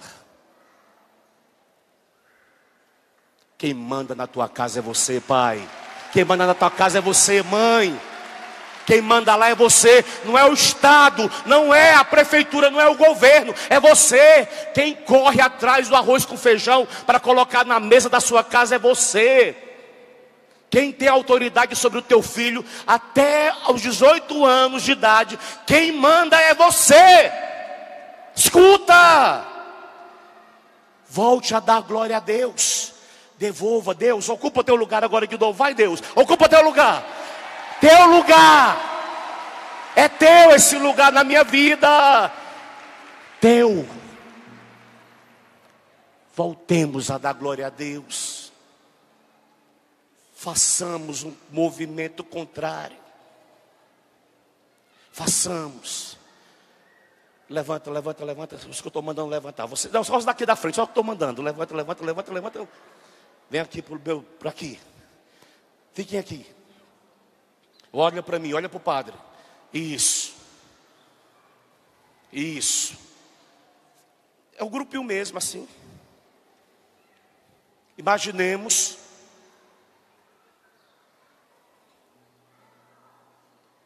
[SPEAKER 3] Quem manda na tua casa é você, pai. Quem manda na tua casa é você, mãe. Quem manda lá é você. Não é o Estado, não é a prefeitura, não é o governo, é você. Quem corre atrás do arroz com feijão para colocar na mesa da sua casa é você. Quem tem autoridade sobre o teu filho até aos 18 anos de idade, quem manda é você. Escuta. Volte a dar glória a Deus. Devolva, Deus, ocupa teu lugar agora de novo. Vai, Deus, ocupa teu lugar. Teu lugar. É teu esse lugar na minha vida. Teu. Voltemos a dar glória a Deus. Façamos um movimento contrário. Façamos. Levanta, levanta, levanta. Os que eu estou mandando levantar. Você, não, só os daqui da frente, só que eu estou mandando. Levanta, levanta, levanta, levanta. Vem aqui para aqui. Fiquem aqui. Olha para mim, olha para o padre. Isso. Isso. É o grupinho mesmo assim. Imaginemos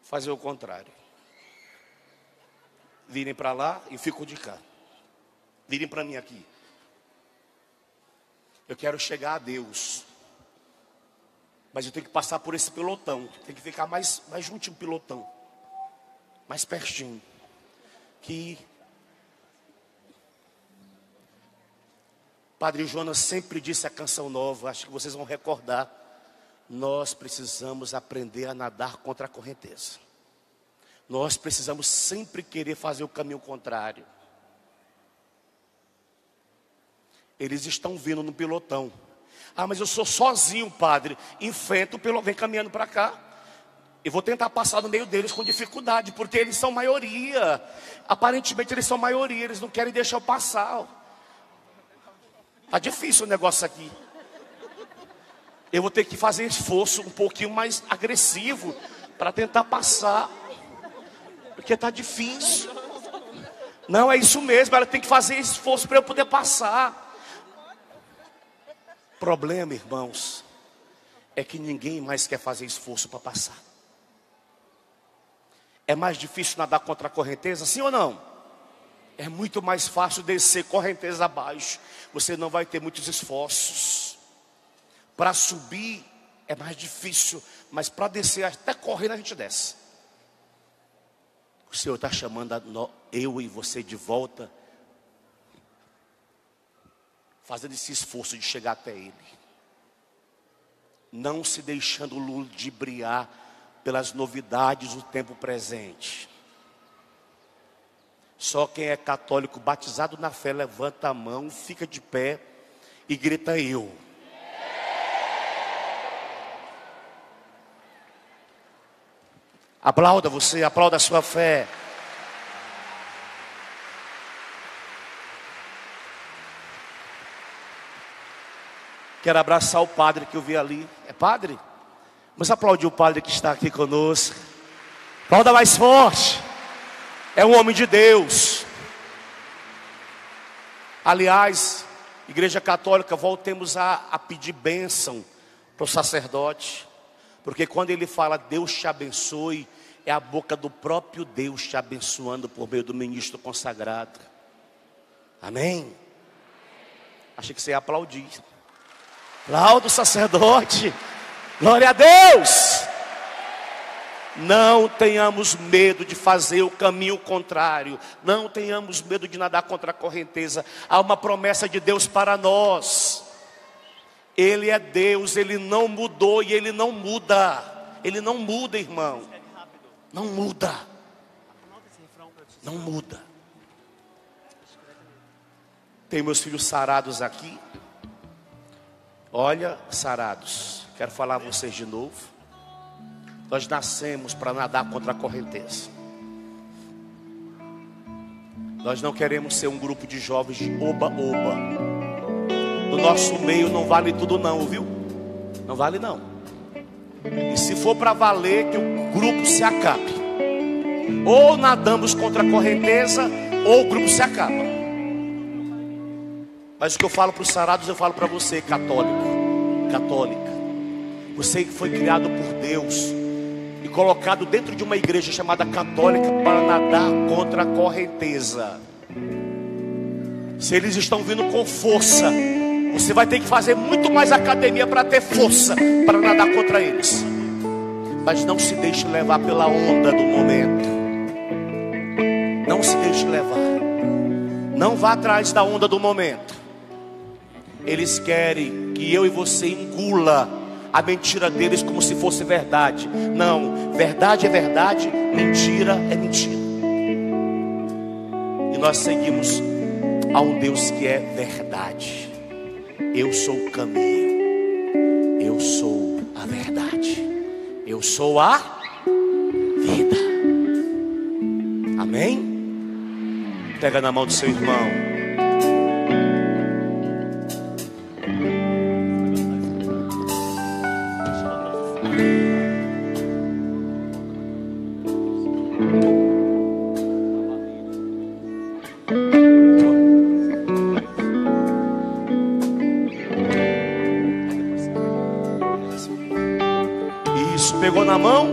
[SPEAKER 3] fazer o contrário. Virem para lá e ficam de cá. Virem para mim aqui. Eu quero chegar a Deus. Mas eu tenho que passar por esse pelotão. Tem que ficar mais juntinho do pelotão. Mais pertinho. Que Padre Jonas sempre disse a canção nova. Acho que vocês vão recordar. Nós precisamos aprender a nadar contra a correnteza. Nós precisamos sempre querer fazer o caminho contrário. Eles estão vindo no pelotão. Ah, mas eu sou sozinho, padre. Enfrento, vem caminhando para cá. E vou tentar passar no meio deles com dificuldade, porque eles são maioria. Aparentemente eles são maioria, eles não querem deixar eu passar. Tá difícil o negócio aqui. Eu vou ter que fazer esforço um pouquinho mais agressivo para tentar passar, porque tá difícil. Não, é isso mesmo, ela tem que fazer esforço para eu poder passar. Problema, irmãos, é que ninguém mais quer fazer esforço para passar. É mais difícil nadar contra a correnteza, sim ou não? É muito mais fácil descer correnteza abaixo. Você não vai ter muitos esforços. Para subir é mais difícil, mas para descer, até correndo a gente desce. O Senhor está chamando eu e você de volta, fazendo esse esforço de chegar até Ele. Não se deixando ludibriar pelas novidades do tempo presente. Só quem é católico batizado na fé levanta a mão, fica de pé e grita eu. Aplauda você, aplauda a sua fé. Quero abraçar o padre que eu vi ali. É padre? Vamos aplaudir o padre que está aqui conosco. Aplauda mais forte. É um homem de Deus. Aliás, Igreja Católica, voltemos a pedir bênção para o sacerdote. Porque quando ele fala Deus te abençoe, é a boca do próprio Deus te abençoando por meio do ministro consagrado. Amém? Achei que você ia aplaudir. Aplauda o sacerdote. Glória a Deus. Não tenhamos medo de fazer o caminho contrário. Não tenhamos medo de nadar contra a correnteza. Há uma promessa de Deus para nós. Ele é Deus, Ele não mudou e Ele não muda. Ele não muda, irmão. Não muda. Não muda. Tem meus filhos sarados aqui. Olha, sarados, quero falar a vocês de novo. Nós nascemos para nadar contra a correnteza. Nós não queremos ser um grupo de jovens de oba-oba. No nosso meio não vale tudo não, viu? Não vale não. E se for para valer, que o grupo se acabe. Ou nadamos contra a correnteza, ou o grupo se acaba. Mas o que eu falo para os sarados, eu falo para você, católico, católica. Você que foi criado por Deus e colocado dentro de uma igreja chamada católica para nadar contra a correnteza. Se eles estão vindo com força, você vai ter que fazer muito mais academia para ter força para nadar contra eles. Mas não se deixe levar pela onda do momento. Não se deixe levar. Não vá atrás da onda do momento. Eles querem que eu e você engula a mentira deles como se fosse verdade. Não, verdade é verdade, mentira é mentira. E nós seguimos a um Deus que é verdade. Eu sou o caminho, eu sou a verdade, eu sou a vida. Amém? Pega na mão do seu irmão. Pegou na mão.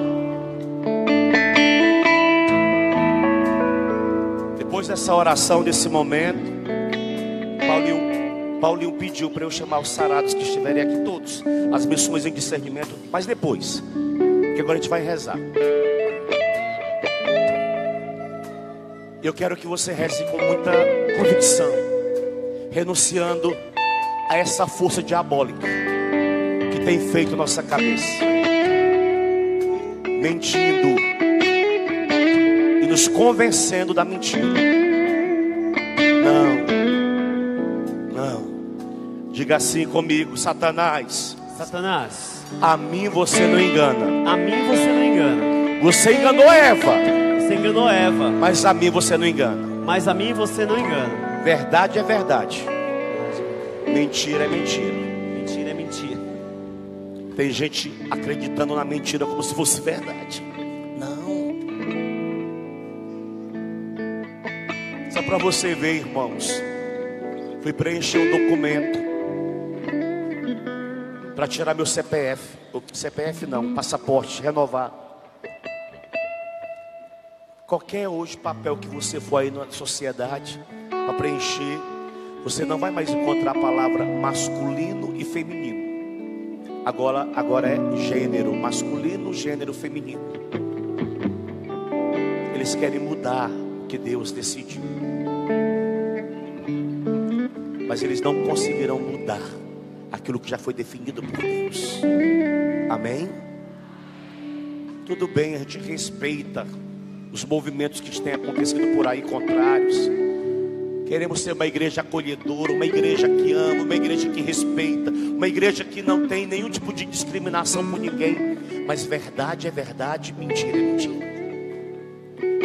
[SPEAKER 3] Depois dessa oração, desse momento, Paulinho pediu para eu chamar os sarados que estiverem aqui todos, as missões em discernimento, mas depois, que agora a gente vai rezar. Eu quero que você reze com muita convicção, renunciando a essa força diabólica que tem feito nossa cabeça, mentindo e nos convencendo da mentira. Não. Diga assim comigo: Satanás,
[SPEAKER 1] Satanás,
[SPEAKER 3] a mim você não engana.
[SPEAKER 1] a mim você não engana.
[SPEAKER 3] Você enganou Eva,
[SPEAKER 1] Você enganou Eva,
[SPEAKER 3] mas a mim você não engana.
[SPEAKER 1] mas a mim você não engana.
[SPEAKER 3] Verdade é verdade, mentira é mentira.
[SPEAKER 1] Mentira é mentira.
[SPEAKER 3] Tem gente acreditando na mentira como se fosse verdade. Não. Só para você ver, irmãos, fui preencher um documento para tirar meu CPF. CPF não, passaporte, renovar. Qualquer hoje papel que você for aí na sociedade para preencher, você não vai mais encontrar a palavra masculino e feminino. Agora é gênero masculino, gênero feminino. Eles querem mudar o que Deus decidiu, mas eles não conseguirão mudar aquilo que já foi definido por Deus. Amém? Tudo bem, a gente respeita os movimentos que têm acontecido por aí contrários. Queremos ser uma igreja acolhedora, uma igreja que ama, uma igreja que respeita, uma igreja que não tem nenhum tipo de discriminação por ninguém. Mas verdade é verdade, mentira é mentira.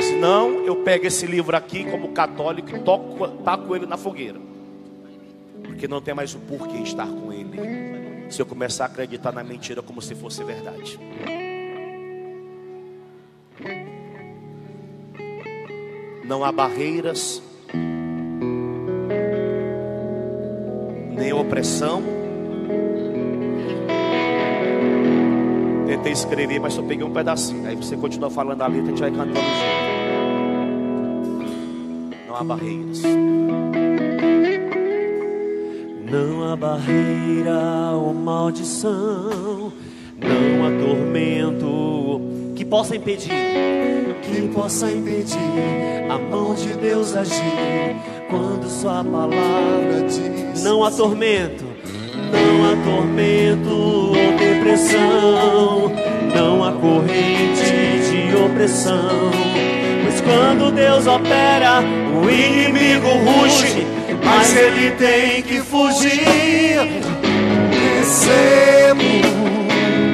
[SPEAKER 3] Senão eu pego esse livro aqui como católico e taco ele na fogueira, porque não tem mais o porquê estar com ele se eu começar a acreditar na mentira como se fosse verdade. Não há barreiras, nem opressão. Tentei escrever, mas só peguei um pedacinho. Aí você continua falando a letra, a gente vai cantando junto. Não há barreiras.
[SPEAKER 1] Não há barreira ou maldição, não há tormento que possa impedir a mão de Deus agir quando sua palavra diz. Não há tormento ou depressão, não há corrente de opressão, pois quando Deus opera, o inimigo ruge, mas ele tem que fugir.
[SPEAKER 2] Recebo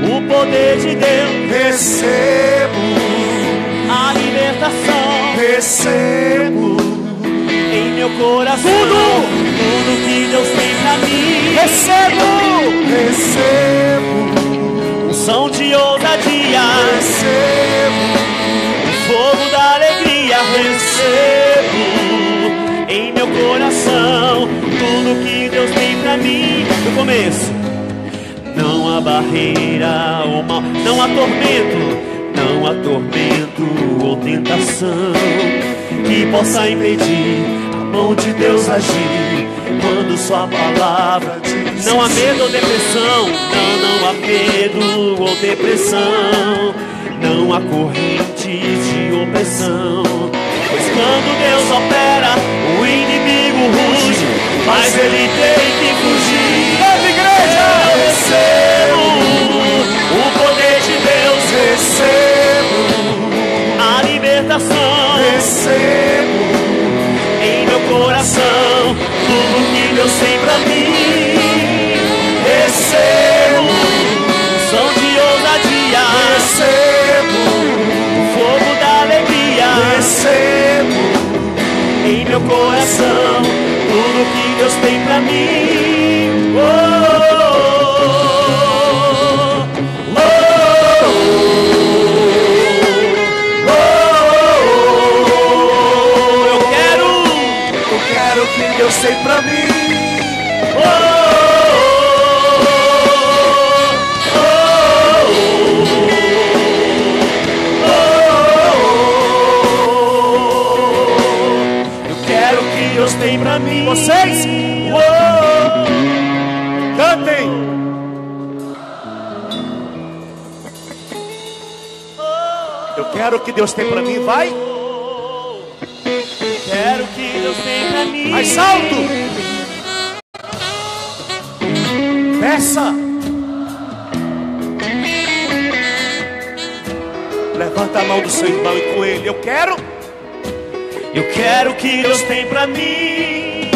[SPEAKER 1] O poder de Deus,
[SPEAKER 2] recebo,
[SPEAKER 1] a libertação,
[SPEAKER 2] recebo,
[SPEAKER 1] em meu coração, tudo que Deus tem pra mim.
[SPEAKER 2] recebo,
[SPEAKER 1] Unção de ousadia,
[SPEAKER 2] recebo,
[SPEAKER 1] o fogo da alegria, recebo em meu coração tudo que Deus tem pra mim. No começo, não há barreira ou mal, não há tormento ou tentação que possa impedir a mão de Deus agir quando sua palavra diz. Não há medo ou depressão, não há medo ou depressão, não há corrente de opressão, pois quando Deus opera, o inimigo ruge, mas ele tem que fugir.
[SPEAKER 2] Toda igreja,
[SPEAKER 1] Eu recebo o poder de Deus,
[SPEAKER 2] recebo,
[SPEAKER 1] a libertação
[SPEAKER 2] recebo,
[SPEAKER 1] em meu coração, tudo que Deus tem pra mim. Recebo som de ousadia,
[SPEAKER 2] recebo,
[SPEAKER 1] o fogo da alegria,
[SPEAKER 2] recebo,
[SPEAKER 1] em meu coração, tudo que Deus tem pra mim.
[SPEAKER 2] eu quero o que Deus tem pra mim.
[SPEAKER 1] Eu quero o que Deus tem pra mim.
[SPEAKER 3] Vocês cantem. Eu quero o que Deus tem para mim, vai.
[SPEAKER 1] Quero o que Deus tem pra mim.
[SPEAKER 3] Mais alto. Peça. Levanta a mão do seu irmão e com ele. Eu quero
[SPEAKER 1] o que Deus tem pra mim.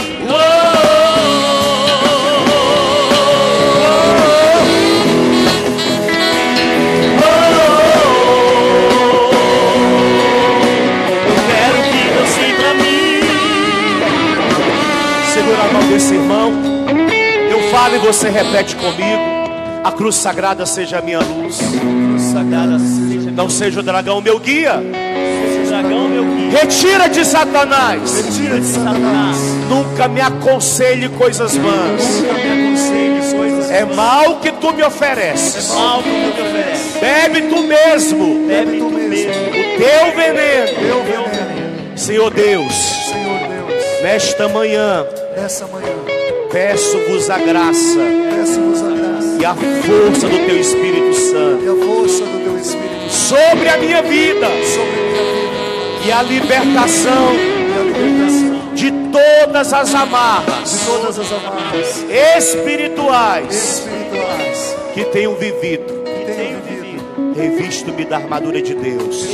[SPEAKER 3] você repete comigo: a cruz sagrada seja a minha luz, não seja o dragão meu guia. Retira de Satanás. Nunca me aconselhe coisas vãs. É mal que tu me ofereces. Bebe tu mesmo o teu veneno. Senhor Deus, nesta manhã peço-vos a graça e a força do teu Espírito Santo sobre a minha vida e a libertação de todas as amarras espirituais que tenho vivido. Revisto-me da armadura de Deus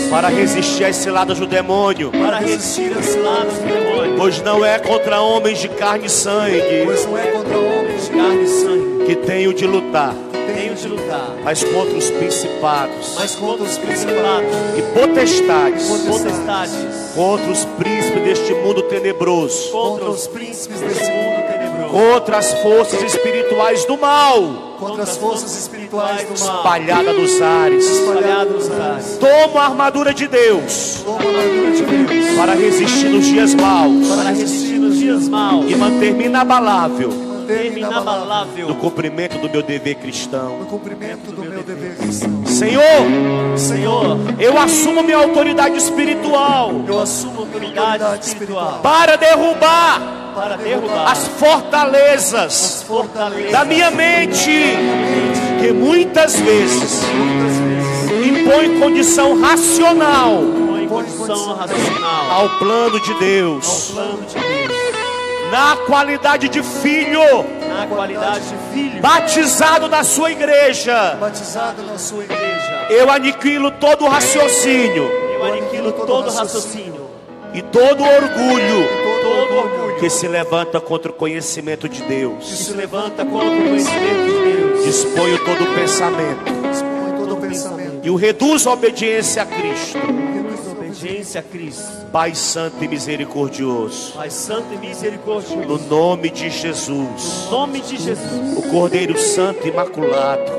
[SPEAKER 3] para resistir às ciladas do demônio. Pois não é contra homens de carne e sangue que tenho de lutar, mas contra os principados, e potestades, contra os príncipes deste mundo tenebroso, contra as forças espirituais do mal, espalhada nos ares. Toma a armadura de Deus para resistir nos dias maus e manter-me inabalável no cumprimento do meu dever cristão. Senhor, eu assumo minha autoridade espiritual para derrubar as fortalezas da minha mente, que muitas vezes impõe condição racional ao plano de Deus. Na qualidade de filho, batizado na sua igreja, eu aniquilo todo o raciocínio e todo o orgulho que se levanta contra o conhecimento de Deus. Disponho todo o pensamento e o reduzo à obediência a Cristo. Pai santo e misericordioso, no nome de Jesus, o Cordeiro Santo e Imaculado,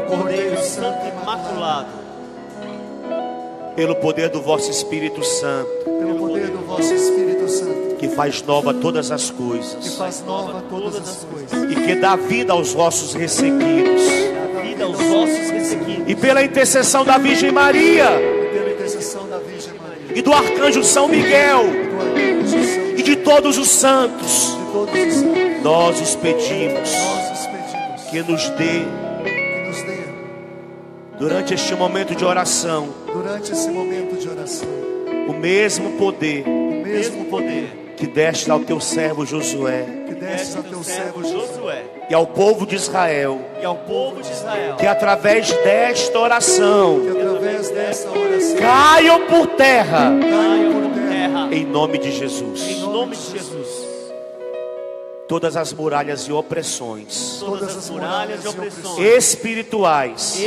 [SPEAKER 3] pelo poder do vosso Espírito Santo, que faz nova todas as coisas, e que dá vida aos vossos ressequidos, e pela intercessão da Virgem Maria e do Arcanjo São Miguel e de todos os santos, nós os pedimos que nos dê, durante este momento de oração, o mesmo poder que deste ao teu servo Josué e ao povo de Israel, que através desta oração caiam por terra, em nome de Jesus. Todas as muralhas e opressões espirituais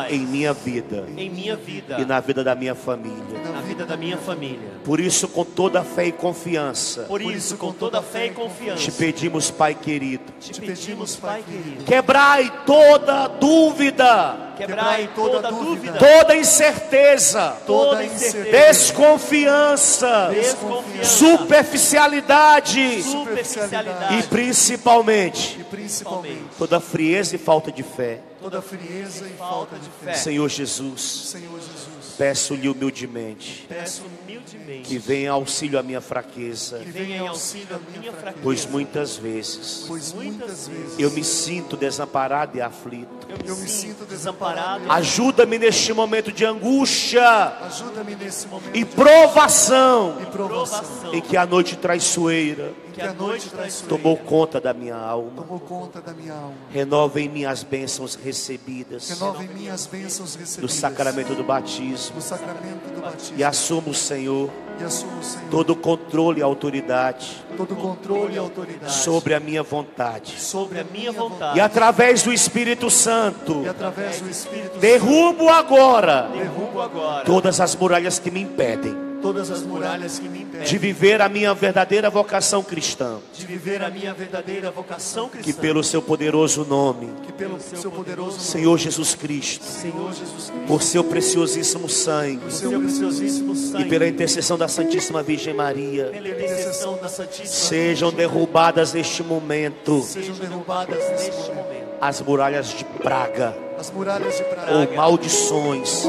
[SPEAKER 3] em minha vida e na vida da minha família. Por isso, com toda fé e confiança, te pedimos, Pai querido, quebrai toda dúvida, toda incerteza, desconfiança, superficialidade e principalmente toda frieza e falta de fé. Senhor Jesus, peço-lhe humildemente que venha auxílio à minha fraqueza, pois muitas vezes eu me sinto desamparado e aflito. Ajuda-me neste momento de angústia e provação, em que a noite traiçoeira tomou conta da minha alma. Renova em mim as bênçãos recebidas do sacramento do batismo, e assuma o Senhor todo o controle e autoridade sobre a minha vontade, e através do Espírito Santo derrubo agora todas as muralhas que me impedem
[SPEAKER 2] todas as muralhas que me impedem
[SPEAKER 3] de viver a minha verdadeira vocação cristã.
[SPEAKER 2] de viver a minha verdadeira vocação cristã.
[SPEAKER 3] Que pelo seu poderoso nome,
[SPEAKER 2] Que pelo seu poderoso nome,
[SPEAKER 3] Senhor Jesus Cristo,
[SPEAKER 2] Senhor Jesus Cristo,
[SPEAKER 3] por seu preciosíssimo sangue
[SPEAKER 2] por seu preciosíssimo sangue
[SPEAKER 3] e pela intercessão da Santíssima Virgem Maria,
[SPEAKER 2] pela intercessão da Santíssima
[SPEAKER 3] sejam derrubadas neste momento
[SPEAKER 2] sejam derrubadas neste momento
[SPEAKER 3] as muralhas de praga
[SPEAKER 2] as muralhas de praga
[SPEAKER 3] ou maldições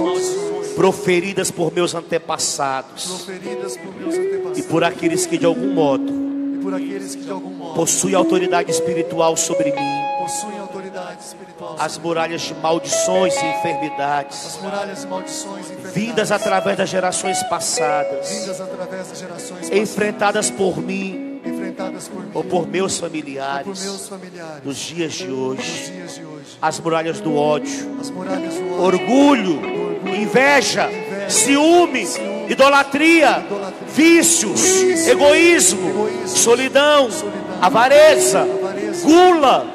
[SPEAKER 3] proferidas por meus antepassados
[SPEAKER 2] proferidas por meus antepassados
[SPEAKER 3] e por aqueles que de algum modo
[SPEAKER 2] e por aqueles que de algum modo
[SPEAKER 3] possuem autoridade espiritual sobre mim.
[SPEAKER 2] possuem autoridade espiritual.
[SPEAKER 3] As muralhas de maldições e
[SPEAKER 2] As
[SPEAKER 3] enfermidades
[SPEAKER 2] muralhas de maldições e enfermidades
[SPEAKER 3] vindas através das gerações passadas,
[SPEAKER 2] vindas através das gerações
[SPEAKER 3] enfrentadas por mim
[SPEAKER 2] enfrentadas por mim
[SPEAKER 3] ou por meus
[SPEAKER 2] ou por
[SPEAKER 3] familiares
[SPEAKER 2] meus familiares
[SPEAKER 3] nos dias de
[SPEAKER 2] nos
[SPEAKER 3] hoje.
[SPEAKER 2] dias de hoje.
[SPEAKER 3] As muralhas do ódio,
[SPEAKER 2] As muralhas do ódio,
[SPEAKER 3] orgulho, inveja, ciúme, idolatria, vícios, egoísmo, solidão, avareza, gula,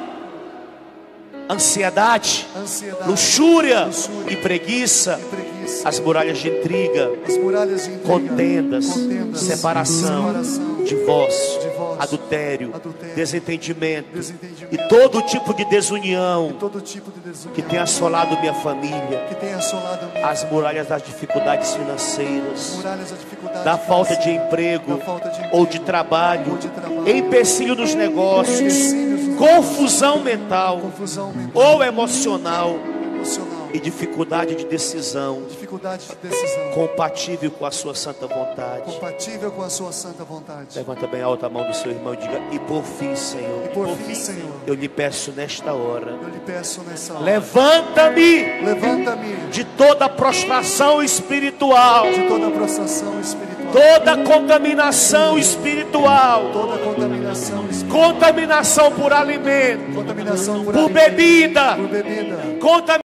[SPEAKER 3] ansiedade, luxúria e preguiça, as muralhas de intriga,
[SPEAKER 2] as muralhas de intriga,
[SPEAKER 3] contendas,
[SPEAKER 2] contendas,
[SPEAKER 3] separação,
[SPEAKER 2] separação,
[SPEAKER 3] divórcio,
[SPEAKER 2] divórcio,
[SPEAKER 3] adultério,
[SPEAKER 2] adultério,
[SPEAKER 3] desentendimento
[SPEAKER 2] desentendimento,
[SPEAKER 3] e todo tipo de desunião
[SPEAKER 2] todo tipo de desunião
[SPEAKER 3] que tem assolado minha família,
[SPEAKER 2] que tem assolado a minha
[SPEAKER 3] as muralhas das dificuldades
[SPEAKER 2] as
[SPEAKER 3] financeiras,
[SPEAKER 2] muralhas da dificuldade,
[SPEAKER 3] da falta de emprego
[SPEAKER 2] da falta de emprego,
[SPEAKER 3] ou de trabalho,
[SPEAKER 2] ou de trabalho,
[SPEAKER 3] empecilho nos negócios,
[SPEAKER 2] empecilhos nos
[SPEAKER 3] confusão mental
[SPEAKER 2] confusão mental,
[SPEAKER 3] ou emocional
[SPEAKER 2] emocional,
[SPEAKER 3] e dificuldade de decisão
[SPEAKER 2] dificuldade de decisão,
[SPEAKER 3] compatível com a sua santa vontade.
[SPEAKER 2] compatível com a sua santa vontade.
[SPEAKER 3] Levanta bem alta a mão do seu irmão e diga: e por fim, Senhor,
[SPEAKER 2] E por fim, Senhor,
[SPEAKER 3] eu lhe peço nesta hora,
[SPEAKER 2] eu lhe peço nessa hora,
[SPEAKER 3] levanta-me
[SPEAKER 2] levanta-me
[SPEAKER 3] de toda prostração espiritual,
[SPEAKER 2] de toda a prostração espiritual,
[SPEAKER 3] toda contaminação espiritual,
[SPEAKER 2] toda contaminação espiritual,
[SPEAKER 3] contaminação por alimento,
[SPEAKER 2] contaminação
[SPEAKER 3] por
[SPEAKER 2] alimento,
[SPEAKER 3] bebida,
[SPEAKER 2] por bebida,
[SPEAKER 3] contaminação